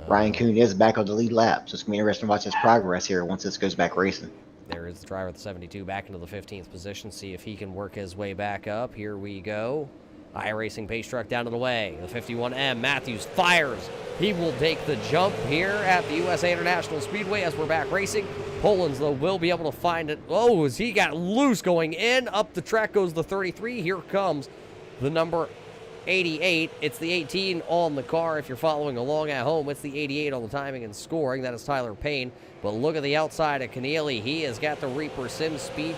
Ryan Kuhn is back on the lead lap, so it's going to be interesting to watch his progress here once this goes back racing. There is the driver of the 72 back into the 15th position. See if he can work his way back up. Here we go. iRacing pace truck down to the way. The 51M, Matthews fires. He will take the jump here at the USA International Speedway as we're back racing. Poland's, though, will be able to find it. Oh, as he got loose going in. Up the track goes the 33. Here comes the number 88. It's the 18 on the car. If you're following along at home, it's the 88 on the timing and scoring. That is Tyler Payne. But look at the outside of Keneally. He has got the Reaper Sim Speed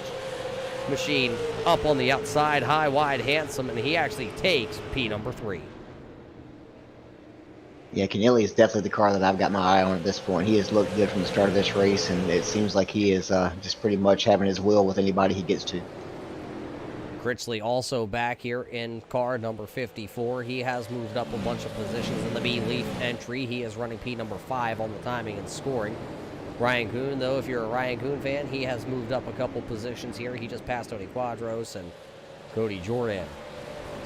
machine up on the outside, high, wide, handsome, and he actually takes P number 3. Yeah, Keneally is definitely the car that I've got my eye on at this point. He has looked good from the start of this race, and it seems like he is just pretty much having his will with anybody he gets to. Critchley also back here in car number 54. He has moved up a bunch of positions in the B-Leaf entry. He is running P number 5 on the timing and scoring. Ryan Kuhn, though, if you're a Ryan Kuhn fan, he has moved up a couple positions here. He just passed Tony Quadros and Cody Jordan.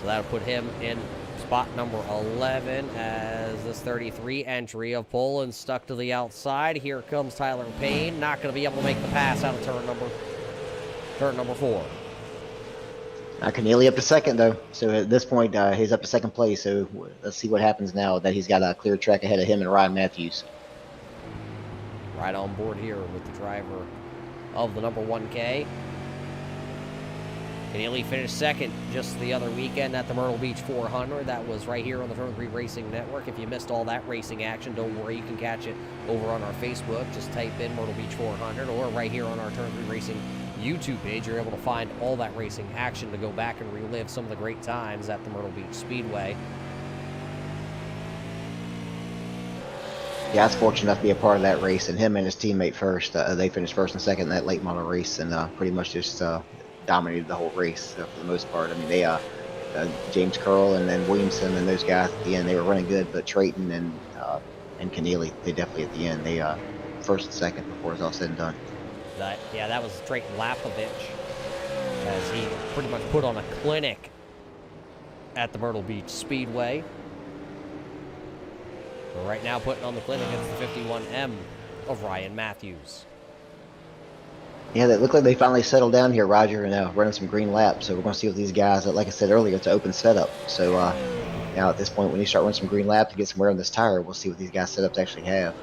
So that'll put him in spot number 11 as this 33 entry of Poland stuck to the outside. Here comes Tyler Payne. Not going to be able to make the pass out of turn number 4. Keneally up to second, though. So at this point, he's up to second place. So let's see what happens now that he's got a clear track ahead of him and Ryan Matthews. Right on board here with the driver of the number 1K. Keneally finished second just the other weekend at the Myrtle Beach 400. That was right here on the Turn 3 Racing Network. If you missed all that racing action, don't worry. You can catch it over on our Facebook. Just type in Myrtle Beach 400 or right here on our Turn 3 Racing YouTube page. You're able to find all that racing action to go back and relive some of the great times at the Myrtle Beach Speedway. Yeah, I was fortunate enough to be a part of that race, and him and his teammate first. They finished first and second in that late model race, and pretty much just dominated the whole race for the most part. I mean, they James Curl and then Williamson and those guys at the end, they were running good, but Trayton and Keneally, they definitely at the end, they first and second before it's all said and done. That was Trayton Lapovich, as he pretty much put on a clinic at the Myrtle Beach Speedway. But right now, putting on the clinic is the 51M of Ryan Matthews. Yeah, they look like they finally settled down here, Roger, and running some green laps. So we're going to see what these guys, like I said earlier, it's an open setup. So now at this point, when you start running some green laps to get some wear on this tire, we'll see what these guys' setups actually have.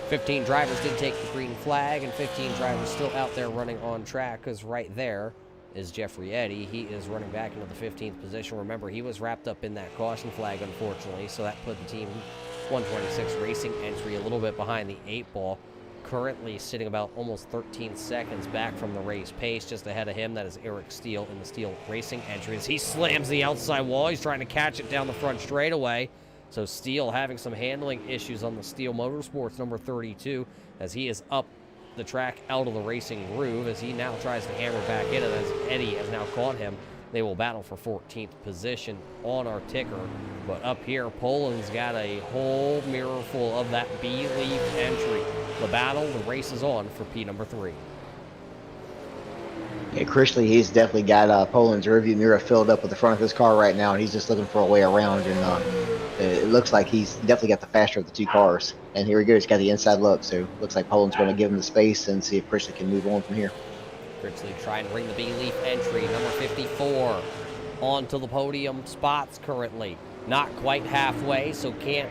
15 drivers did take the green flag, and 15 drivers still out there running on track, because right there is Jeffrey Eddy. He is running back into the 15th position. Remember, he was wrapped up in that caution flag, unfortunately, so that put the team 126 Racing entry a little bit behind the 8 ball. Currently sitting about almost 13 seconds back from the race pace. Just ahead of him, that is Eric Steele in the Steele Racing entry. As he slams the outside wall, he's trying to catch it down the front straightaway. So Steele having some handling issues on the Steele Motorsports number 32 as he is up the track out of the racing groove as he now tries to hammer back in, and as Eddie has now caught him, they will battle for 14th position on our ticker. But up here, Poland's got a whole mirror full of that B-Leaf entry. The battle, the race is on for P number 3. Yeah, Critchley, he's definitely got Poland's rearview mirror filled up with the front of his car right now, and he's just looking for a way around, and it looks like he's definitely got the faster of the two cars. And here we go, he's got the inside look, so looks like Poland's going to give him the space and see if Critchley can move on from here. Critchley trying to bring the B-Leaf entry, number 54, onto the podium spots currently. Not quite halfway, so can't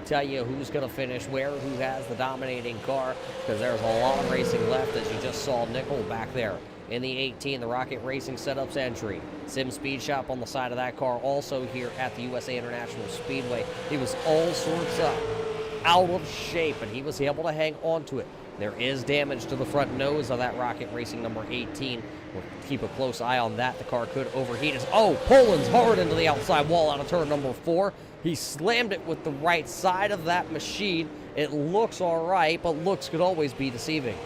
tell you who's going to finish where, who has the dominating car, because there's a lot of racing left, as you just saw Nickel back there. In the 18, the Rocket Racing Setups entry. Sim Speed Shop on the side of that car, also here at the USA International Speedway. He was all sorts of out of shape, and he was able to hang on to it. There is damage to the front nose of that Rocket Racing number 18. We'll keep a close eye on that. The car could overheat. Poland's hard into the outside wall out of turn number 4. He slammed it with the right side of that machine. It looks all right, but looks could always be deceiving.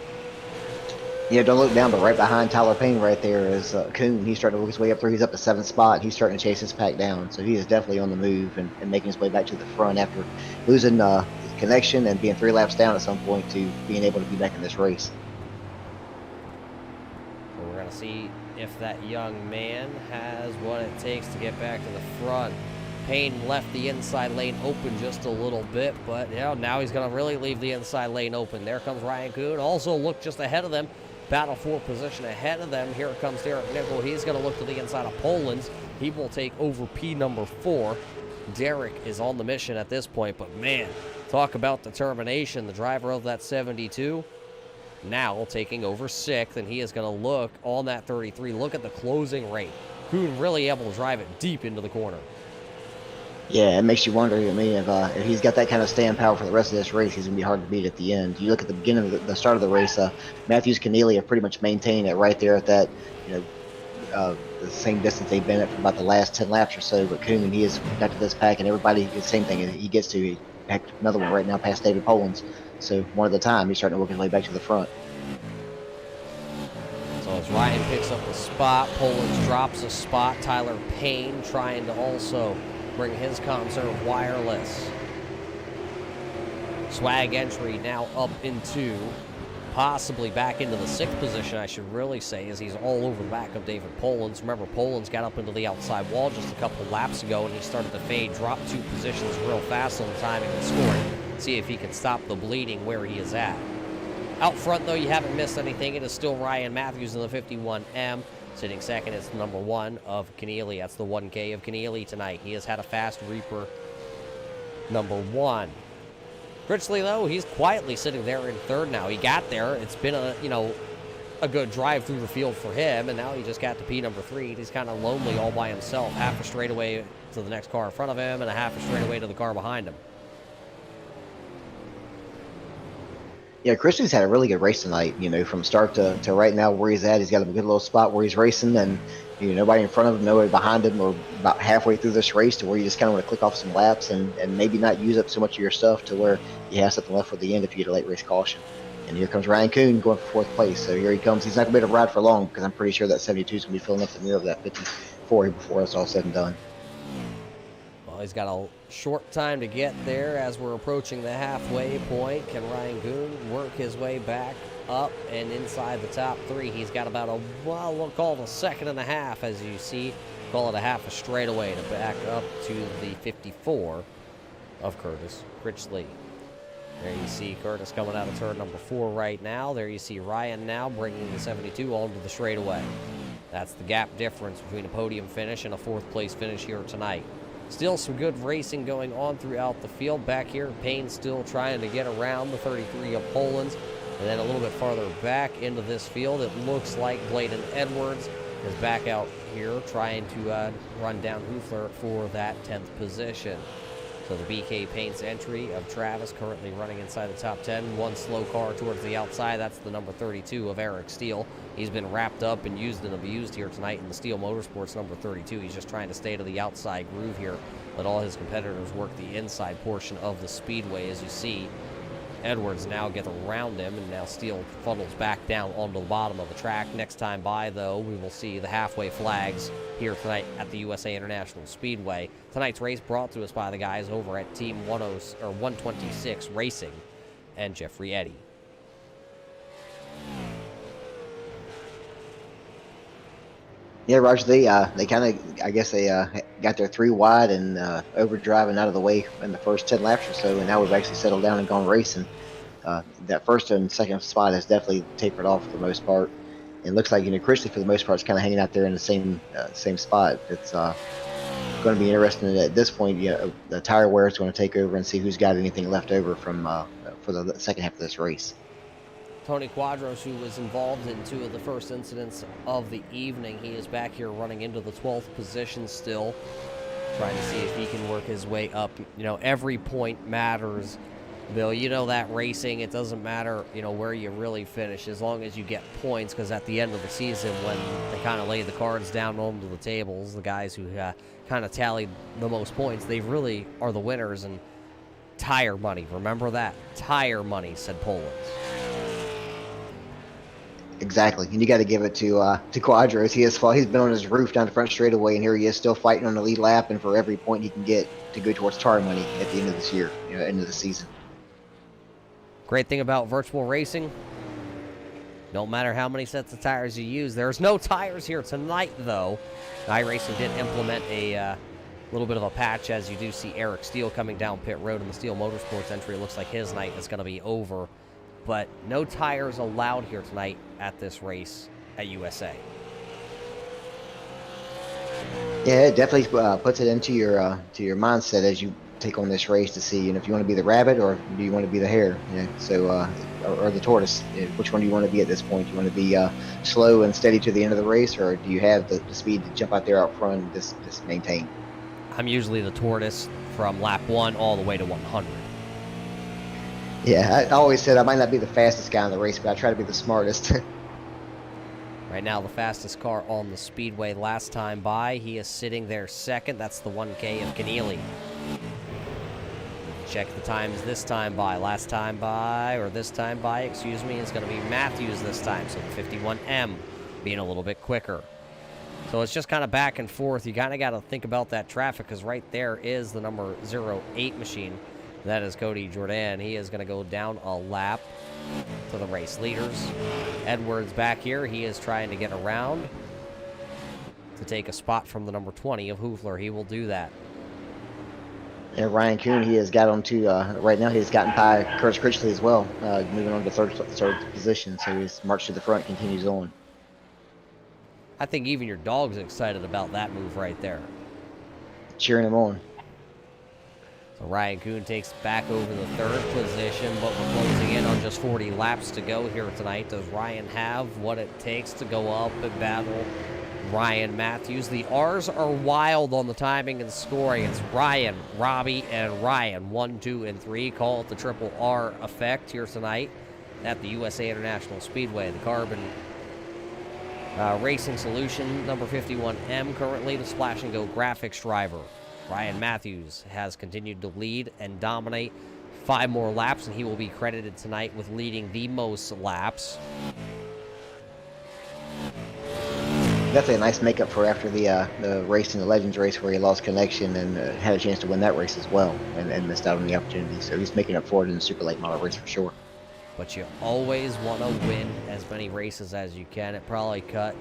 Yeah, don't look down, but right behind Tyler Payne right there is Kuhn. He's starting to work his way up there. He's up to 7th spot. He's starting to chase his pack down. So he is definitely on the move and making his way back to the front after losing his connection and being 3 laps down at some point to being able to be back in this race. So we're going to see if that young man has what it takes to get back to the front. Payne left the inside lane open just a little bit, but now he's going to really leave the inside lane open. There comes Ryan Kuhn. Also look just ahead of them. Battle for position ahead of them. Here comes Derek Nickel. He's going to look to the inside of Poland's. He will take over P number 4. Derek is on the mission at this point, but man, talk about determination. The driver of that 72 now taking over 6th, and he is going to look on that 33. Look at the closing rate. Kuhn really able to drive it deep into the corner. Yeah, it makes you wonder. I mean, if he's got that kind of staying power for the rest of this race, he's going to be hard to beat at the end. You look at the beginning of the start of the race, Matthews and Keneally have pretty much maintained it right there at that, the same distance they've been at for about the last 10 laps or so. But Kuhn, he has got to this pack, and everybody, the same thing. He gets to, he packed another one right now past David Poland's. So one at a time, he's starting to work his way back to the front. So as Ryan picks up a spot, Poland's drops a spot. Tyler Payne trying to also bring his Conserve wireless. Swag entry now up into, possibly back into the 6th position, I should really say, as he's all over the back of David Poland's. Remember, Poland's got up into the outside wall just a couple laps ago, and he started to fade, dropped 2 positions real fast on the timing and scoring. See if he can stop the bleeding where he is at. Out front, though, you haven't missed anything. It is still Ryan Matthews in the 51M. Sitting second is number 1 of Keneally. That's the 1K of Keneally tonight. He has had a fast Reaper number 1. Critchley, though, he's quietly sitting there in 3rd now. He got there. It's been a good drive through the field for him, and now he just got to P number 3. He's kind of lonely all by himself. Half a straightaway to the next car in front of him, and a half a straightaway to the car behind him. Yeah, Christian's had a really good race tonight, from start to right now where he's at. He's got a good little spot where he's racing, and nobody in front of him, nobody behind him, or about halfway through this race to where you just kind of want to click off some laps and maybe not use up so much of your stuff to where you have something left for the end if you get a late race caution. And here comes Ryan Kuhn going for 4th place. So here he comes. He's not going to be able to ride for long because I'm pretty sure that 72 is going to be filling up the mirror of that 54 before it's all said and done. Well, he's got a short time to get there as we're approaching the halfway point. Can Ryan Kuhn work his way back up and inside the top 3? He's got about we'll call it a 2.5 seconds as you see. Call it a half a straightaway to back up to the 54 of Curtis Critchley. There you see Curtis coming out of turn number 4 right now. There you see Ryan now bringing the 72 onto the straightaway. That's the gap difference between a podium finish and a 4th place finish here tonight. Still some good racing going on throughout the field. Back here, Payne still trying to get around the 33 of Poland's. And then a little bit farther back into this field, it looks like Bladen Edwards is back out here trying to run down Hoofler for that 10th position. So the BK Paints entry of Travis currently running inside the top 10. One slow car towards the outside. That's the number 32 of Eric Steele. He's been wrapped up and used and abused here tonight in the Steele Motorsports number 32. He's just trying to stay to the outside groove here. Let all his competitors work the inside portion of the speedway. As you see, Edwards now gets around him, and now Steele funnels back down onto the bottom of the track. Next time by, though, we will see the halfway flags here tonight at the USA International Speedway. Tonight's race brought to us by the guys over at Team 126 Racing and Jeffrey Eddy. Yeah, Roger, they kind of, I guess they got their 3 wide and overdriving out of the way in the first 10 laps or so, and now we've actually settled down and gone racing. That first and second spot has definitely tapered off for the most part. It looks like, Critchley for the most part is kind of hanging out there in the same spot. It's going to be interesting at this point. The tire wear is going to take over and see who's got anything left over from for the second half of this race. Tony Quadros, who was involved in 2 of the first incidents of the evening, he is back here running into the 12th position still, trying to see if he can work his way up. Every point matters, Bill. That racing, it doesn't matter, where you really finish, as long as you get points, because at the end of the season, when they kind of lay the cards down onto the tables, the guys who kind of tallied the most points, they really are the winners. And tire money, remember that? Tire money, said Poland. Exactly, and you got to give it to Quadros. He's been on his roof down the front straightaway, and here he is still fighting on the lead lap, and for every point he can get to go towards tire money at the end of this year, end of the season. Great thing about virtual racing, no matter how many sets of tires you use, there's no tires here tonight, though. iRacing did implement a little bit of a patch as you do see Eric Steele coming down pit road in the Steele Motorsports entry. It looks like his night is going to be over. But no tires allowed here tonight at this race at USA. Yeah, it definitely puts it into your mindset as you take on this race to see, if you want to be the rabbit or do you want to be the hare, so or the tortoise. Which one do you want to be at this point? Do you want to be slow and steady to the end of the race, or do you have the speed to jump out there out front and just maintain? I'm usually the tortoise from lap 1 all the way to 100. Yeah, I always said I might not be the fastest guy in the race, but I try to be the smartest. Right now, the fastest car on the speedway last time by, he is sitting there second. That's the 1K of Keneally. Check the times this time by. Last time by, or this time by, excuse me, is going to be Matthews this time. So the 51M being a little bit quicker. So it's just kind of back and forth. You kind of got to think about that traffic, because right there is the number 08 machine. That is Cody Jordan. He is going to go down a lap to the race leaders. Edwards back here. He is trying to get around to take a spot from the number 20 of Hoofler. He will do that. And Ryan Kuhn, he has got on to, right now, he's gotten by Curtis Critchley as well, moving on to third position. So he's marched to the front, continues on. I think even your dog's excited about that move right there. Cheering him on. So Ryan Kuhn takes back over the third position, but we're closing in on just 40 laps to go here tonight. Does Ryan have what it takes to go up and battle Ryan Matthews? The R's are wild on the timing and scoring. It's Ryan, Robbie, and Ryan. 1, 2, and 3. Call it the triple R effect here tonight at the USA International Speedway. The Carbon Racing Solution, number 51M, currently the Splash and Go graphics driver. Ryan Matthews has continued to lead and dominate. 5 more laps, and he will be credited tonight with leading the most laps. Definitely a nice makeup for after the race in the Legends race where he lost connection and had a chance to win that race as well and missed out on the opportunity. So he's making up for it in the Super Late Model race for sure. But you always want to win as many races as you can. It probably kind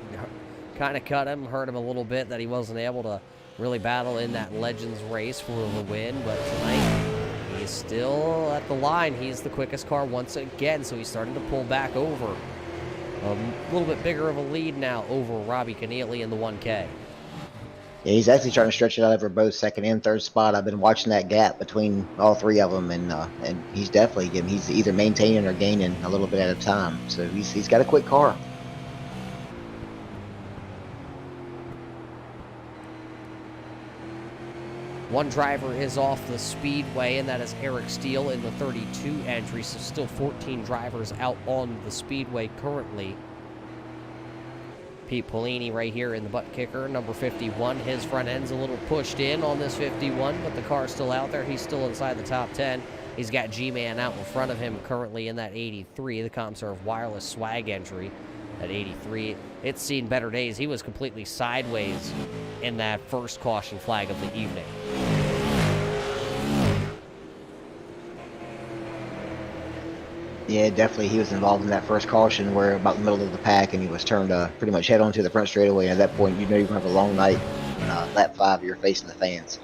of cut him, hurt him a little bit that he wasn't able to really battle in that Legends race for the win. But tonight, he's still at the line. He's the quickest car once again, so he's starting to pull back over. A little bit bigger of a lead now over Robbie Keneally in the 1K. Yeah, he's actually trying to stretch it out over both second and third spot. I've been watching that gap between all 3 of them, and he's definitely he's either maintaining or gaining a little bit at a time. So he's got a quick car. One driver is off the speedway, and that is Eric Steele in the 32 entry. So still 14 drivers out on the speedway currently. Pete Polini right here in the butt kicker, number 51. His front end's a little pushed in on this 51, but the car's still out there. He's still inside the top 10. He's got G-Man out in front of him currently in that 83, the ComServe Wireless Swag entry. At 83, it's seen better days. He was completely sideways in that first caution flag of the evening. Yeah, definitely. He was involved in that first caution where about the middle of the pack, and he was turned pretty much head on to the front straightaway. And at that point, you know you're going to have a long night. Lap 5, you're facing the fans.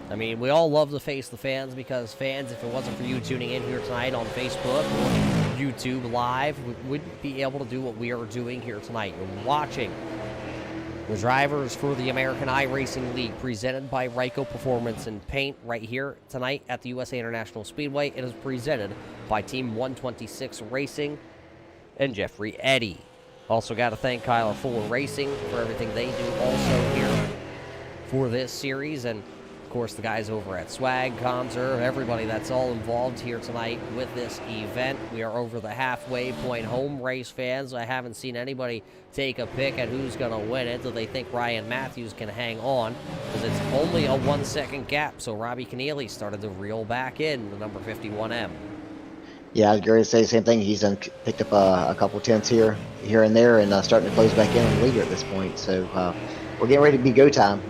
I mean, we all love to face the fans because fans, if it wasn't for you tuning in here tonight on Facebook or YouTube Live, we wouldn't be able to do what we are doing here tonight. You're watching the drivers for the American iRacing League presented by Ryco Performance and Paint right here tonight at the USA International Speedway. It is presented by Team 126 Racing and Jeffrey Eddy. Also got to thank Kyler Fuller Racing for everything they do also here for this series, and of course the guys over at Swag, ComServe, everybody that's all involved here tonight with this event. We are over the halfway point home race fans. I haven't seen anybody take a pick at who's going to win it. Do they think Ryan Matthews can hang on? Because it's only a 1-second gap, so Robbie Keneally started to reel back in the number 51M. Yeah, I was going to say the same thing. He's picked up a couple tenths here and there, and starting to close back in on the leader at this point. So we're getting ready to be go time.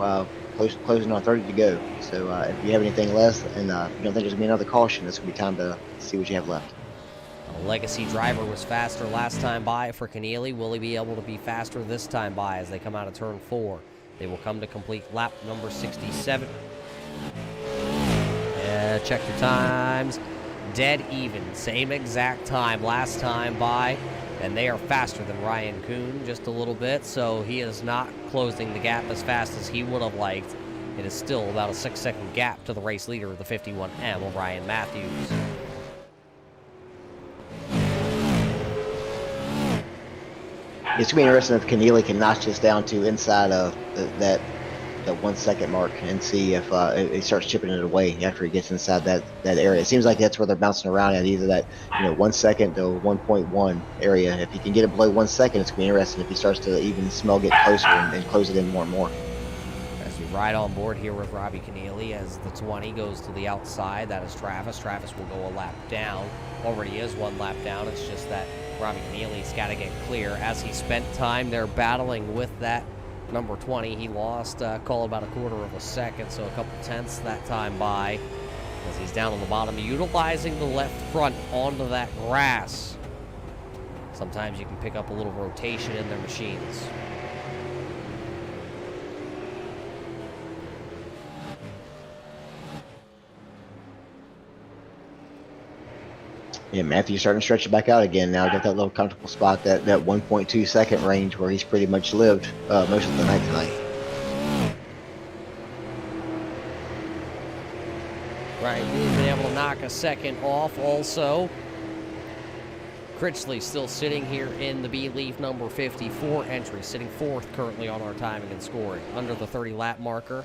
Closing on 30 to go. So if you have anything less and you don't think there's going to be another caution, this will be time to see what you have left. A legacy driver was faster last time by for Keneally. Will he be able to be faster this time by as they come out of turn 4? They will come to complete lap number 67. Check the times. Dead even. Same exact time last time by. And they are faster than Ryan Kuhn just a little bit, so he is not closing the gap as fast as he would have liked. It is still about a 6-second gap to the race leader of the 51M, Ryan Matthews. It's going to be interesting if Keneally can notch this down to inside of that 1 second mark and see if he starts chipping it away after he gets inside that area. It seems like that's where they're bouncing around at, either that 1 second to 1.1 area. If he can get it below 1 second, it's going to be interesting if he starts to even smell get closer and close it in more and more. As we ride on board here with Robbie Keneally as the 20 goes to the outside, that is Travis. Travis will go a lap down. Already is 1 lap down. It's just that Robbie Keneally's got to get clear. As he spent time there battling with that number 20, he lost, call about a 1/4 of a second, so a couple tenths that time by, as he's down on the bottom, utilizing the left front onto that grass. Sometimes you can pick up a little rotation in their machines. Yeah, Matthew's starting to stretch it back out again now. Got that little comfortable spot, that 1.2 second range where he's pretty much lived most of the night tonight. Right, he's been able to knock a second off also. Critchley still sitting here in the B-Leaf number 54 entry, sitting 4th currently on our timing and scoring, under the 30-lap marker.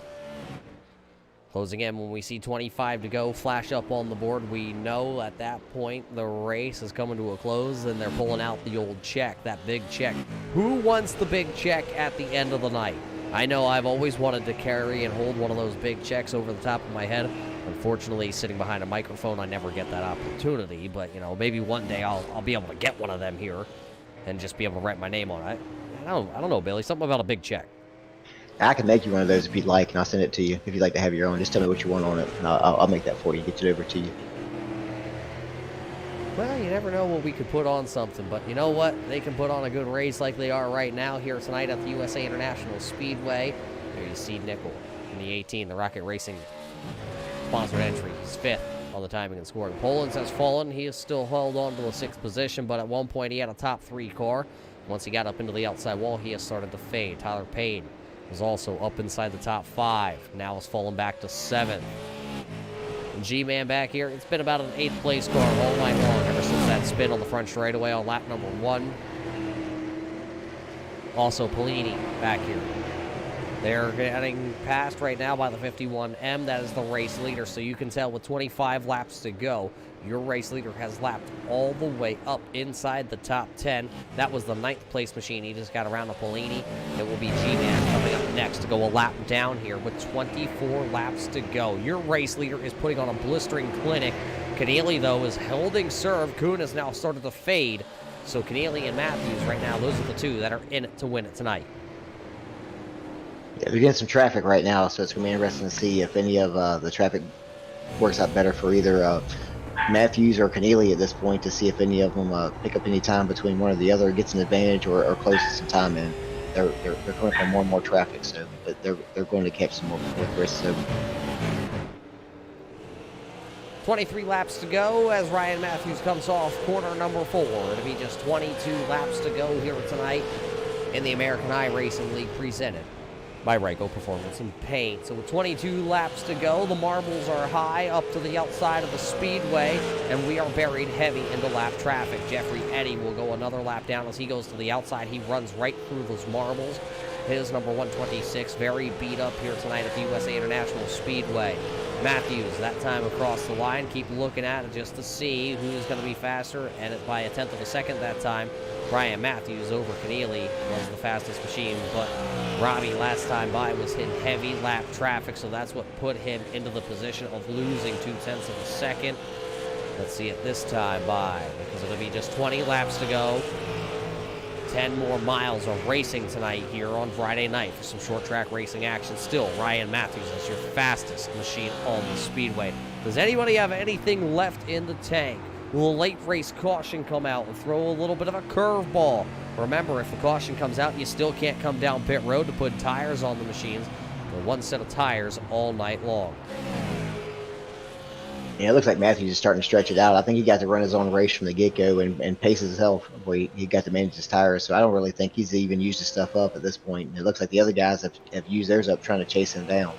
Closing in when we see 25 to go flash up on the board. We know at that point the race is coming to a close and they're pulling out the old check, that big check. Who wants the big check at the end of the night? I know I've always wanted to carry and hold one of those big checks over the top of my head. Unfortunately, sitting behind a microphone, I never get that opportunity, but maybe one day I'll be able to get one of them here and just be able to write my name on it. I don't know, Billy, something about a big check. I can make you one of those if you'd like, and I'll send it to you if you'd like to have your own. Just tell me what you want on it, and I'll make that for you, get it over to you. Well, you never know what we could put on something, but you know what? They can put on a good race like they are right now here tonight at the USA International Speedway. There you see Nickel in the 18, the Rocket Racing sponsored entry. He's 5th on the timing and scoring. Polans has fallen. He is still held on to the 6th position, but at one point he had a top 3 car. Once he got up into the outside wall, he has started to fade. Tyler Payne was also up inside the top 5. Now has fallen back to 7th. G-Man back here. It's been about an 8th place car all night long ever since that spin on the front straightaway on lap number 1. Also Polini back here. They're getting passed right now by the 51M. That is the race leader. So you can tell with 25 laps to go, your race leader has lapped all the way up inside the top 10. That was the 9th place machine. He just got around to Polini. It will be G-Man coming up next to go a lap down here with 24 laps to go. Your race leader is putting on a blistering clinic. Keneally, though, is holding serve. Kuhn has now started to fade. So Keneally and Matthews right now, those are the 2 that are in it to win it tonight. Yeah, they're getting some traffic right now, so it's going to be interesting to see if any of the traffic works out better for either Matthews or Keneally at this point, to see if any of them pick up any time between one or the other, gets an advantage, or closes some time in. They're coming from more and more traffic, so but they're going to catch some more before the race is over. 23 laps to go as Ryan Matthews comes off corner number 4. It'll be just 22 laps to go here tonight in the American iRacing League presented by Ryco Performance and Paint. So with 22 laps to go, the marbles are high up to the outside of the speedway, and we are buried heavy into lap traffic. Jeffrey Eddy will go another lap down as he goes to the outside. He runs right through those marbles. His number 126, very beat up here tonight at the USA International Speedway. Matthews, that time across the line. Keep looking at it just to see who's going to be faster, and by a 1/10 of a second that time, Ryan Matthews over Keneally was the fastest machine, but Robbie last time by was in heavy lap traffic, so that's what put him into the position of losing 2/10 of a second. Let's see it this time by, because it'll be just 20 laps to go. 10 more miles of racing tonight here on Friday night for some short track racing action. Still, Ryan Matthews is your fastest machine on the speedway. Does anybody have anything left in the tank Will a late race caution come out and throw a little bit of a curveball? Remember, if the caution comes out, you still can't come down pit road to put tires on the machines. For one set of tires all night long. Yeah, it looks like Matthews is starting to stretch it out. I think he got to run his own race from the get-go and pace himself where he got to manage his tires. So I don't really think he's even used his stuff up at this point. And it looks like the other guys have used theirs up trying to chase him down.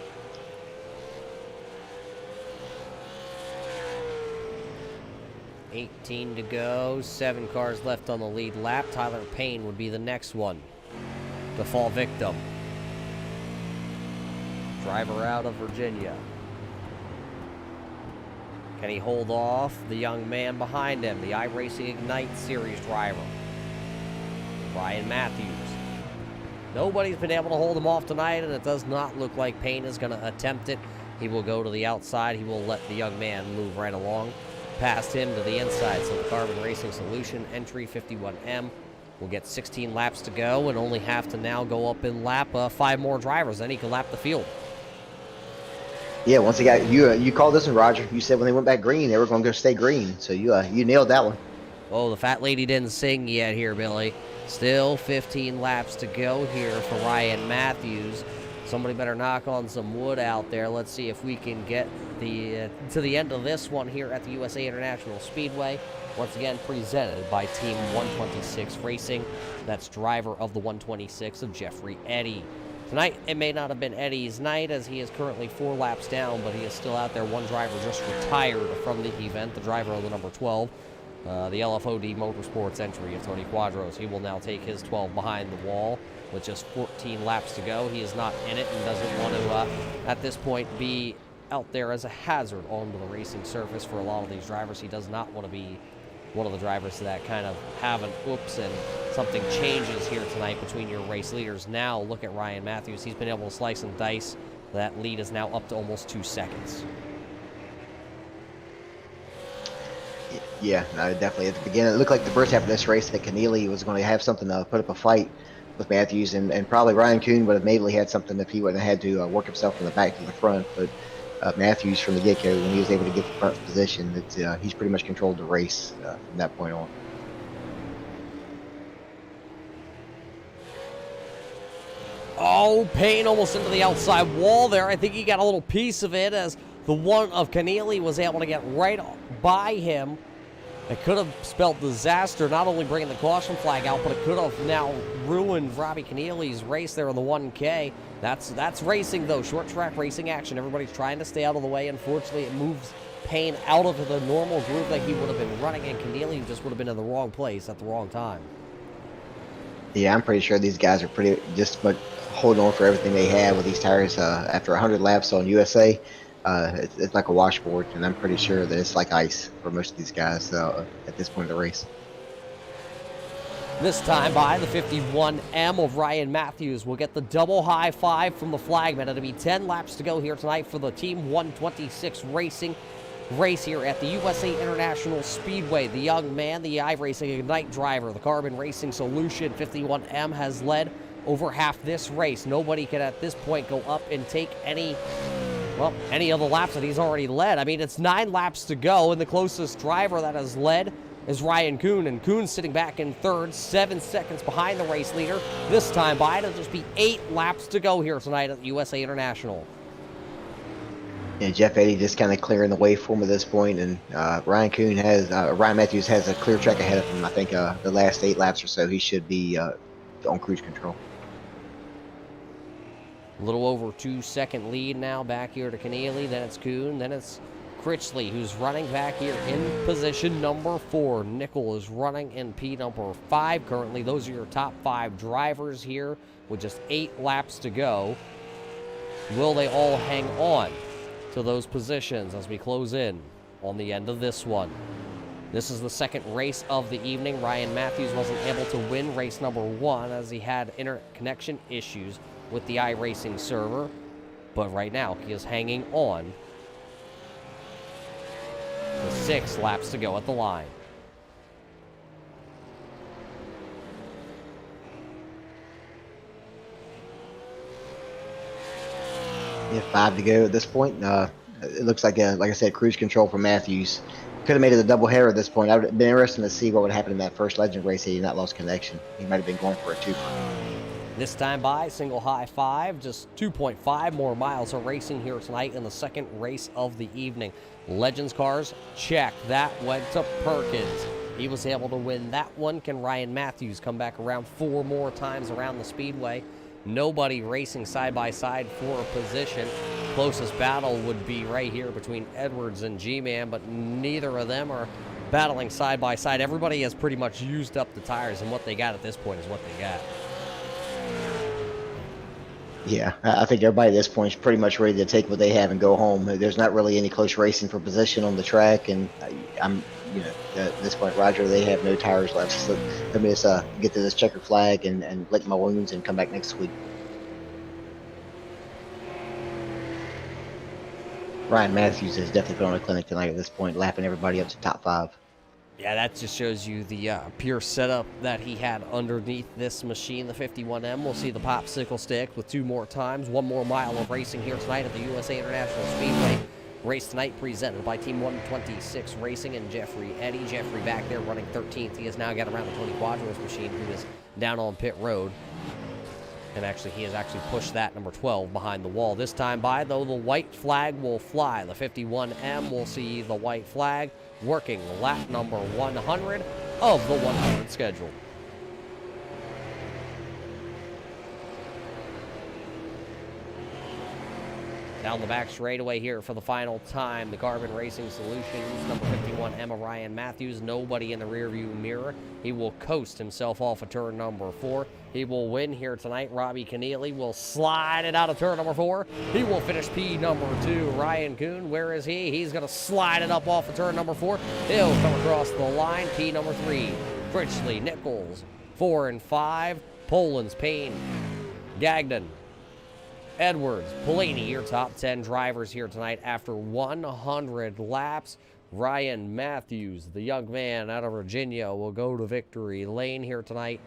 $18 to go, 7 cars left on the lead lap. Tyler Payne would be the next one to fall victim. Driver out of Virginia. Can he hold off the young man behind him, the iRacing Ignite Series driver, Ryan Matthews? Nobody's been able to hold him off tonight, and it does not look like Payne is going to attempt it. He will go to the outside. He will let the young man move right along past him to the inside. So the Carbon Racing Solution entry 51M will get 16 laps to go and only have to now go up in lap 5 more drivers. Then he can lap the field. Yeah, once they got you called this one, Roger. You said when they went back green, they were going to go stay green. So you nailed that one. Oh, the fat lady didn't sing yet here, Billy. Still 15 laps to go here for Ryan Matthews. Somebody better knock on some wood out there. Let's see if we can get to the end of this one here at the USA International Speedway. Once again, presented by Team 126 Racing. That's driver of the 126 of Jeffrey Eddy. Tonight, it may not have been Eddie's night as he is currently 4 laps down, but he is still out there. One driver just retired from the event, the driver of the number 12, the LFOD Motorsports entry of Tony Quadros. He will now take his 12 behind the wall with just 14 laps to go. He is not in it and doesn't want to, at this point, be out there as a hazard onto the racing surface for a lot of these drivers. He does not want to be one of the drivers that kind of have an oops and something changes here tonight between your race leaders. Now look at Ryan Matthews. He's been able to slice and dice. That lead is now up to almost 2 seconds. Yeah, no, definitely. At the beginning, it looked like the first half of this race that Keneally was going to have something to put up a fight with Matthews, and probably Ryan Kuhn would have maybe had something if he wouldn't have had to work himself from the back to the front. But Matthews from the get-go, when he was able to get the front position, he's pretty much controlled the race from that point on. Oh, Payne almost into the outside wall there. I think he got a little piece of it as the one of Keneally was able to get right by him. It could have spelled disaster, not only bringing the caution flag out, but it could have now ruined Robbie Keneally's race there in the 1K. That's racing, though. Short track racing action. Everybody's trying to stay out of the way. Unfortunately, it moves Payne out of the normal groove that he would have been running, and Keneally just would have been in the wrong place at the wrong time. Yeah, I'm pretty sure these guys are pretty just but holding on for everything they have with these tires. After 100 laps on USA, it's like a washboard, and I'm pretty sure that it's like ice for most of these guys at this point of the race. This time by the 51M of Ryan Matthews will get the double high five from the flagman. It'll be 10 laps to go here tonight for the Team 126 Racing race here at the USA International Speedway. The young man, the iRacing Ignite driver, the Carbon Racing Solution 51M has led over half this race. Nobody can at this point go up and take any of the laps that he's already led. I mean, it's 9 laps to go, and the closest driver that has led is Ryan Kuhn, and Kuhn's sitting back in third, 7 seconds behind the race leader. This time by, it'll just be 8 laps to go here tonight at the USA International. And Jeff Eddy just kind of clearing the way for him at this point, and Ryan Matthews has a clear track ahead of him. I think the last 8 laps or so, he should be on cruise control. A little over 2-second lead now back here to Keneally. Then it's Kuhn. Then it's Critchley, who's running back here in position number 4. Nickel is running in P number 5 currently. Those are your top 5 drivers here with just 8 laps to go. Will they all hang on to those positions as we close in on the end of this one? This is the second race of the evening. Ryan Matthews wasn't able to win race number 1 as he had interconnection issues with the iRacing server, but right now he is hanging on with 6 laps to go at the line. Yeah, 5 to go at this point. It looks like I said, cruise control for Matthews. could have made it a doubleheader at this point. I would have been interested to see what would happen in that first Legend race had he not lost connection. He might have been going for a twofer. This time by single high five, just 2.5 more miles of racing here tonight in the second race of the evening. Legends cars, check. That went to Perkins. He was able to win that one. Can Ryan Matthews come back around 4 more times around the speedway? Nobody racing side by side for a position. Closest battle would be right here between Edwards and G-Man, but neither of them are battling side by side. Everybody has pretty much used up the tires, and what they got at this point is what they got. Yeah, I think everybody at this point is pretty much ready to take what they have and go home. There's not really any close racing for position on the track, and at this point, Roger, they have no tires left. So let me just get to this checkered flag and lick my wounds and come back next week. Ryan Matthews has definitely put on a clinic tonight at this point, lapping everybody up to top 5. Yeah, that just shows you the pure setup that he had underneath this machine, the 51M. We'll see the popsicle stick with 2 more times. 1 more mile of racing here tonight at the USA International Speedway. Race tonight presented by Team 126 Racing and Jeffrey Eddy. Jeffrey back there running 13th. He has now got around the Tony Quadros machine, who is down on pit road. And actually, he has actually pushed that number 12 behind the wall. This time by, though, the white flag will fly. The 51M will see the white flag working lap number 100 of the 100 schedule. Down the back straightaway here for the final time, the Carbon Racing Solutions, number 51, Emma Ryan Matthews. Nobody in the rearview mirror. He will coast himself off of turn number 4. He will win here tonight. Robbie Keneally will slide it out of turn number 4. He will finish P number 2. Ryan Kuhn, where is he? He's going to slide it up off of turn number 4. He'll come across the line. P number 3. Critchley, Nichols, 4 and 5. Poland's Payne, Gagnon, Edwards, Pelini, your top 10 drivers here tonight after 100 laps. Ryan Matthews, the young man out of Virginia, will go to victory lane here tonight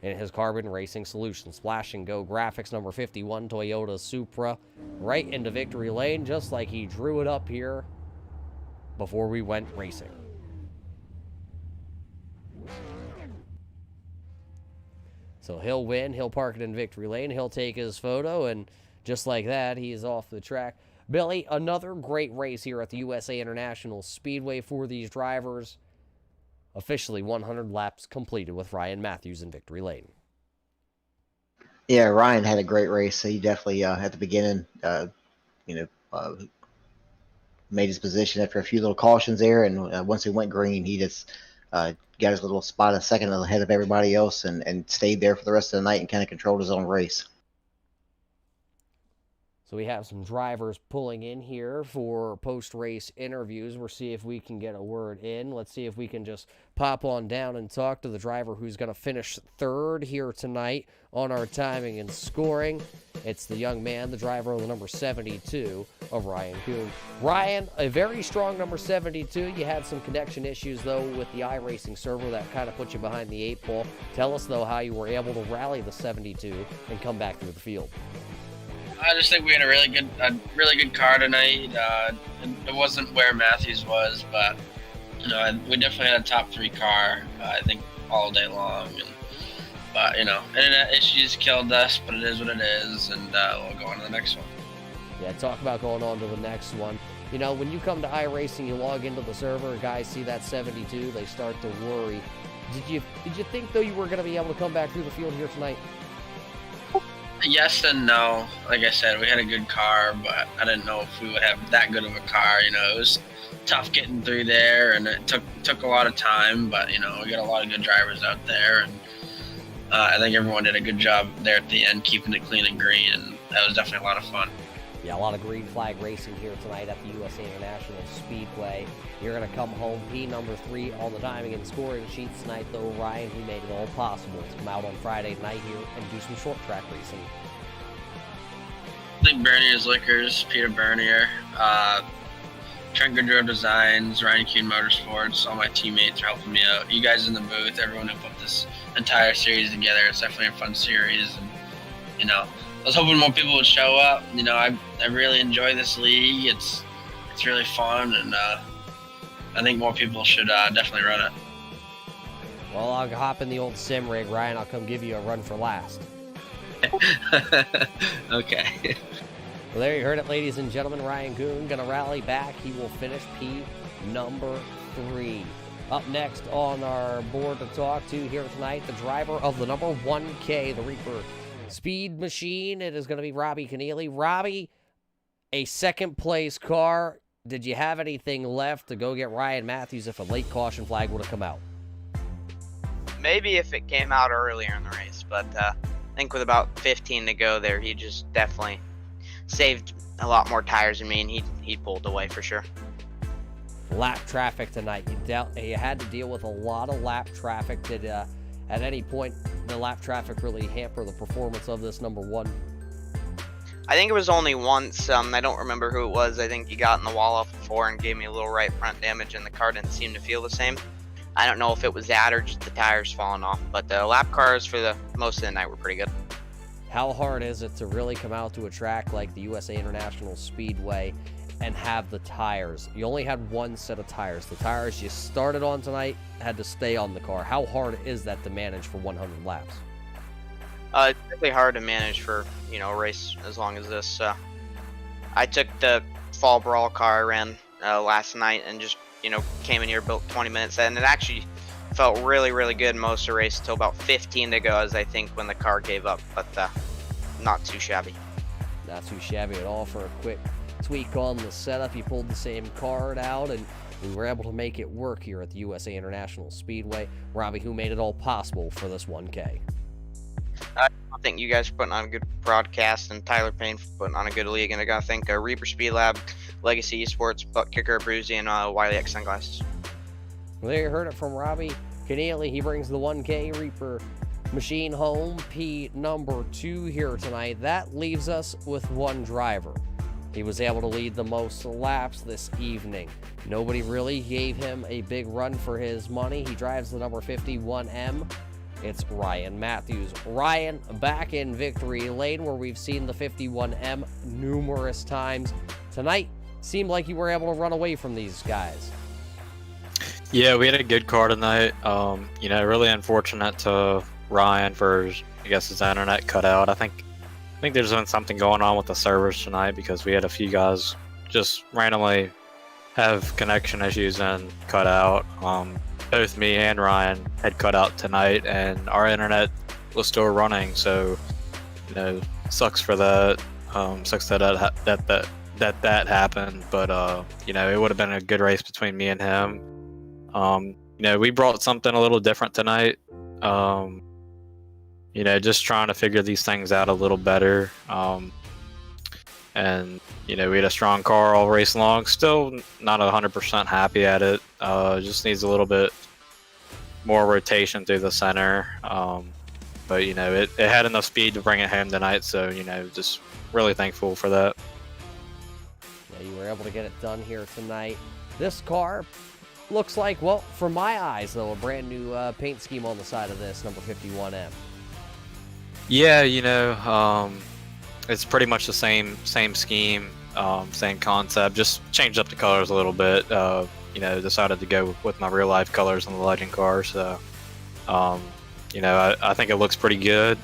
in his Carbon Racing Solutions. Splash and Go graphics, number 51, Toyota Supra, right into victory lane, just like he drew it up here before we went racing. So he'll win, he'll park it in victory lane, he'll take his photo, and just like that, he is off the track. Billy, another great race here at the USA International Speedway for these drivers. Officially 100 laps completed with Ryan Matthews in victory lane. Yeah, Ryan had a great race. He definitely, at the beginning, made his position after a few little cautions there, and once he went green, he just got his little spot a second ahead of everybody else and stayed there for the rest of the night and kind of controlled his own race. So we have some drivers pulling in here for post-race interviews. We'll see if we can get a word in. Let's see if we can just pop on down and talk to the driver who's going to finish 3rd here tonight on our timing and scoring. It's the young man, the driver of the number 72 of Ryan Kuhn. Ryan, a very strong number 72. You had some connection issues, though, with the iRacing server that kind of put you behind the 8 ball. Tell us, though, how you were able to rally the 72 and come back through the field. I just think we had a really good car tonight. It wasn't where Matthews was, but we definitely had a top 3 car. I think all day long, but internet issues killed us. But it is what it is, and we'll go on to the next one. Yeah, talk about going on to the next one. When you come to iRacing, you log into the server, guys see that 72, they start to worry. Did you think though you were going to be able to come back through the field here tonight? Yes and no. Like I said, we had a good car, but I didn't know if we would have that good of a car. It was tough getting through there, and it took a lot of time. But we got a lot of good drivers out there, and I think everyone did a good job there at the end, keeping it clean and green, and that was definitely a lot of fun. Yeah, a lot of green flag racing here tonight at the USA International Speedway. You're going to come home P number 3 on the timing and scoring sheets tonight, though. Ryan, he made it all possible to come out on Friday night here and do some short track racing. I think Bernier's Liquors, Peter Bernier, Trent Goodrow Designs, Ryan Kuhn Motorsports, all my teammates are helping me out. You guys in the booth, everyone who put this entire series together. It's definitely a fun series, and I was hoping more people would show up. I really enjoy this league. It's It's really fun, and I think more people should definitely run it. Well, I'll hop in the old sim rig, Ryan. I'll come give you a run for last. Okay. Well, there you heard it, ladies and gentlemen. Ryan Goon gonna rally back. He will finish P number 3. Up next on our board to talk to here tonight, the driver of the number 1K, the Reaper Speed Machine. It is going to be Robbie Keneally. Robbie, a second-place car. Did you have anything left to go get Ryan Matthews if a late caution flag would have come out? Maybe if it came out earlier in the race, but I think with about 15 to go there, he just definitely saved a lot more tires than me, and he pulled away for sure. Lap traffic tonight. You had to deal with a lot of lap traffic. Did at any point the lap traffic really hamper the performance of this number 1? I think it was only once. I don't remember who it was. I think he got in the wall off before and gave me a little right front damage, and the car didn't seem to feel the same. I don't know if it was that or just the tires falling off, but the lap cars for the most of the night were pretty good. How hard is it to really come out to a track like the USA International Speedway and have the tires? You only had one set of tires. The tires you started on tonight had to stay on the car. How hard is that to manage for 100 laps? It's really hard to manage for, a race as long as this. I took the fall brawl car I ran last night and just, came in here, built 20 minutes, and it actually felt really, really good most of the race until about 15 to go, as I think when the car gave up, but not too shabby. Not too shabby at all. For a quick tweak on the setup, you pulled the same card out, and we were able to make it work here at the USA International Speedway. Robbie, who made it all possible for this 1K? I think you guys are putting on a good broadcast, and Tyler Payne for putting on a good league, and I gotta thank Reaper Speed Lab, Legacy Esports, Butt Kicker, Bruzy, and Wiley X Sunglasses. Well, there you heard it from Robbie Keneally. He brings the 1K Reaper Machine home, P number 2 here tonight. That leaves us with one driver. He was able to lead the most laps this evening. Nobody really gave him a big run for his money. He drives the number 51M. It's Ryan Matthews. Ryan back in victory lane, where we've seen the 51M numerous times. Tonight seemed like you were able to run away from these guys. Yeah, we had a good car tonight. Really unfortunate to Ryan for, his internet cut out. I think there's been something going on with the servers tonight, because we had a few guys just randomly have connection issues and cut out. Both me and Ryan had cut out tonight, and our internet was still running. So, sucks for that. Sucks that happened. But it would have been a good race between me and him. We brought something a little different tonight. Just trying to figure these things out a little better. And we had a strong car all race long. Still not 100% happy at it. Just needs a little bit more rotation through the center. But it had enough speed to bring it home tonight. So just really thankful for that. Yeah, you were able to get it done here tonight. This car looks like, well, from my eyes though, a brand new paint scheme on the side of this number 51M. Yeah, it's pretty much the same scheme, same concept. Just changed up the colors a little bit. Decided to go with my real life colors on the Legend car. So, I think it looks pretty good.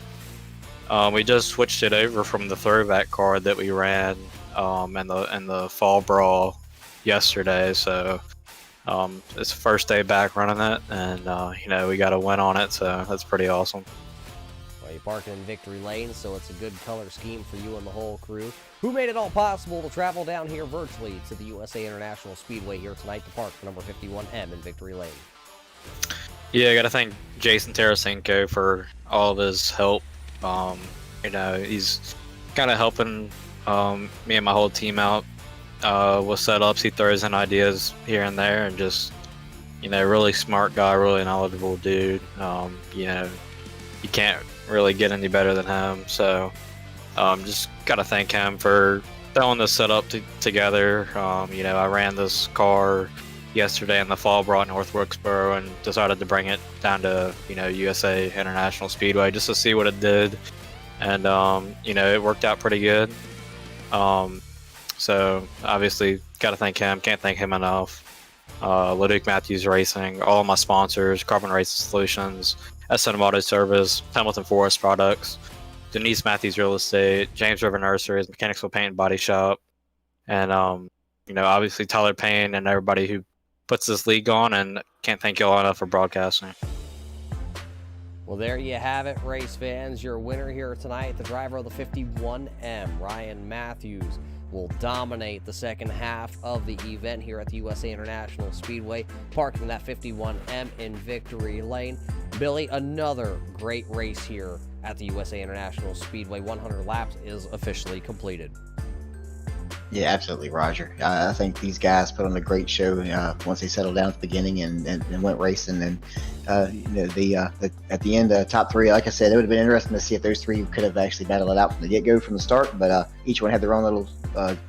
We just switched it over from the throwback card that we ran in the fall brawl yesterday. So, it's the first day back running it, and we got a win on it. So that's pretty awesome. You parked in victory lane, so it's a good color scheme for you and the whole crew, who made it all possible to travel down here virtually to the USA International Speedway here tonight to park for number 51M in victory lane. Yeah, I got to thank Jason Tarasenko for all of his help. He's kind of helping me and my whole team out with setups. He throws in ideas here and there, and just really smart guy, really knowledgeable dude. You can't really get any better than him. So just gotta thank him for throwing this setup together. I ran this car yesterday in the fall brawl at North Wilkesboro, and decided to bring it down to USA International Speedway just to see what it did, and it worked out pretty good. So obviously Got to thank him. Can't thank him enough. Leduc Matthews Racing, all of my sponsors, Carbon Racing Solutions, S&M Auto Service, Hamilton Forest Products, Denise Matthews Real Estate, James River Nurseries, Mechanicsville Paint and Body Shop, and obviously Tyler Payne and everybody who puts this league on, and can't thank you all enough for broadcasting. Well, there you have it, race fans. Your winner here tonight, the driver of the 51M, Ryan Matthews, will dominate the second half of the event here at the USA International Speedway, parking that 51M in victory lane. Billy, another great race here at the USA International Speedway. 100 laps is officially completed. Yeah, absolutely, Roger. I think these guys put on a great show once they settled down at the beginning and went racing. And at the end, top three, like I said, it would have been interesting to see if those three could have actually battled it out from the get-go, from the start. But each one had their own little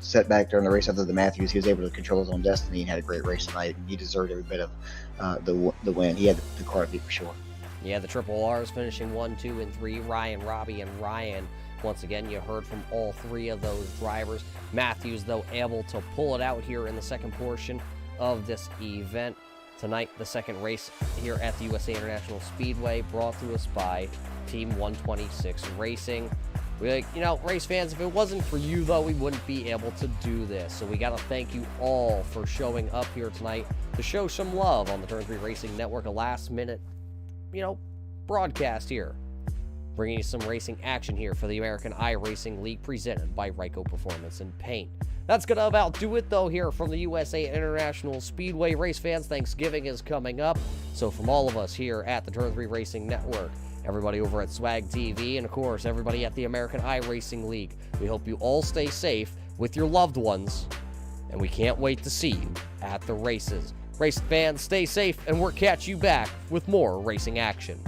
setback during the race. Other than Matthews, he was able to control his own destiny and had a great race tonight. And he deserved every bit of the win. He had the car to beat for sure. Yeah, the Triple R's finishing 1, 2, and 3. Ryan, Robbie, and Ryan. Once again, you heard from all three of those drivers. Matthews, though, able to pull it out here in the second portion of this event. Tonight, the second race here at the USA International Speedway, brought to us by Team 126 Racing. Race fans, if it wasn't for you, though, we wouldn't be able to do this. So we got to thank you all for showing up here tonight to show some love on the Turn 3 Racing Network, a last-minute, broadcast here, bringing you some racing action here for the American iRacing League, presented by Ryco Performance and Paint. That's going to about do it, though, here from the USA International Speedway. Race fans, Thanksgiving is coming up. So from all of us here at the Turn 3 Racing Network, everybody over at Swag TV, and of course, everybody at the American iRacing League, we hope you all stay safe with your loved ones, and we can't wait to see you at the races. Race fans, stay safe, and we'll catch you back with more racing action.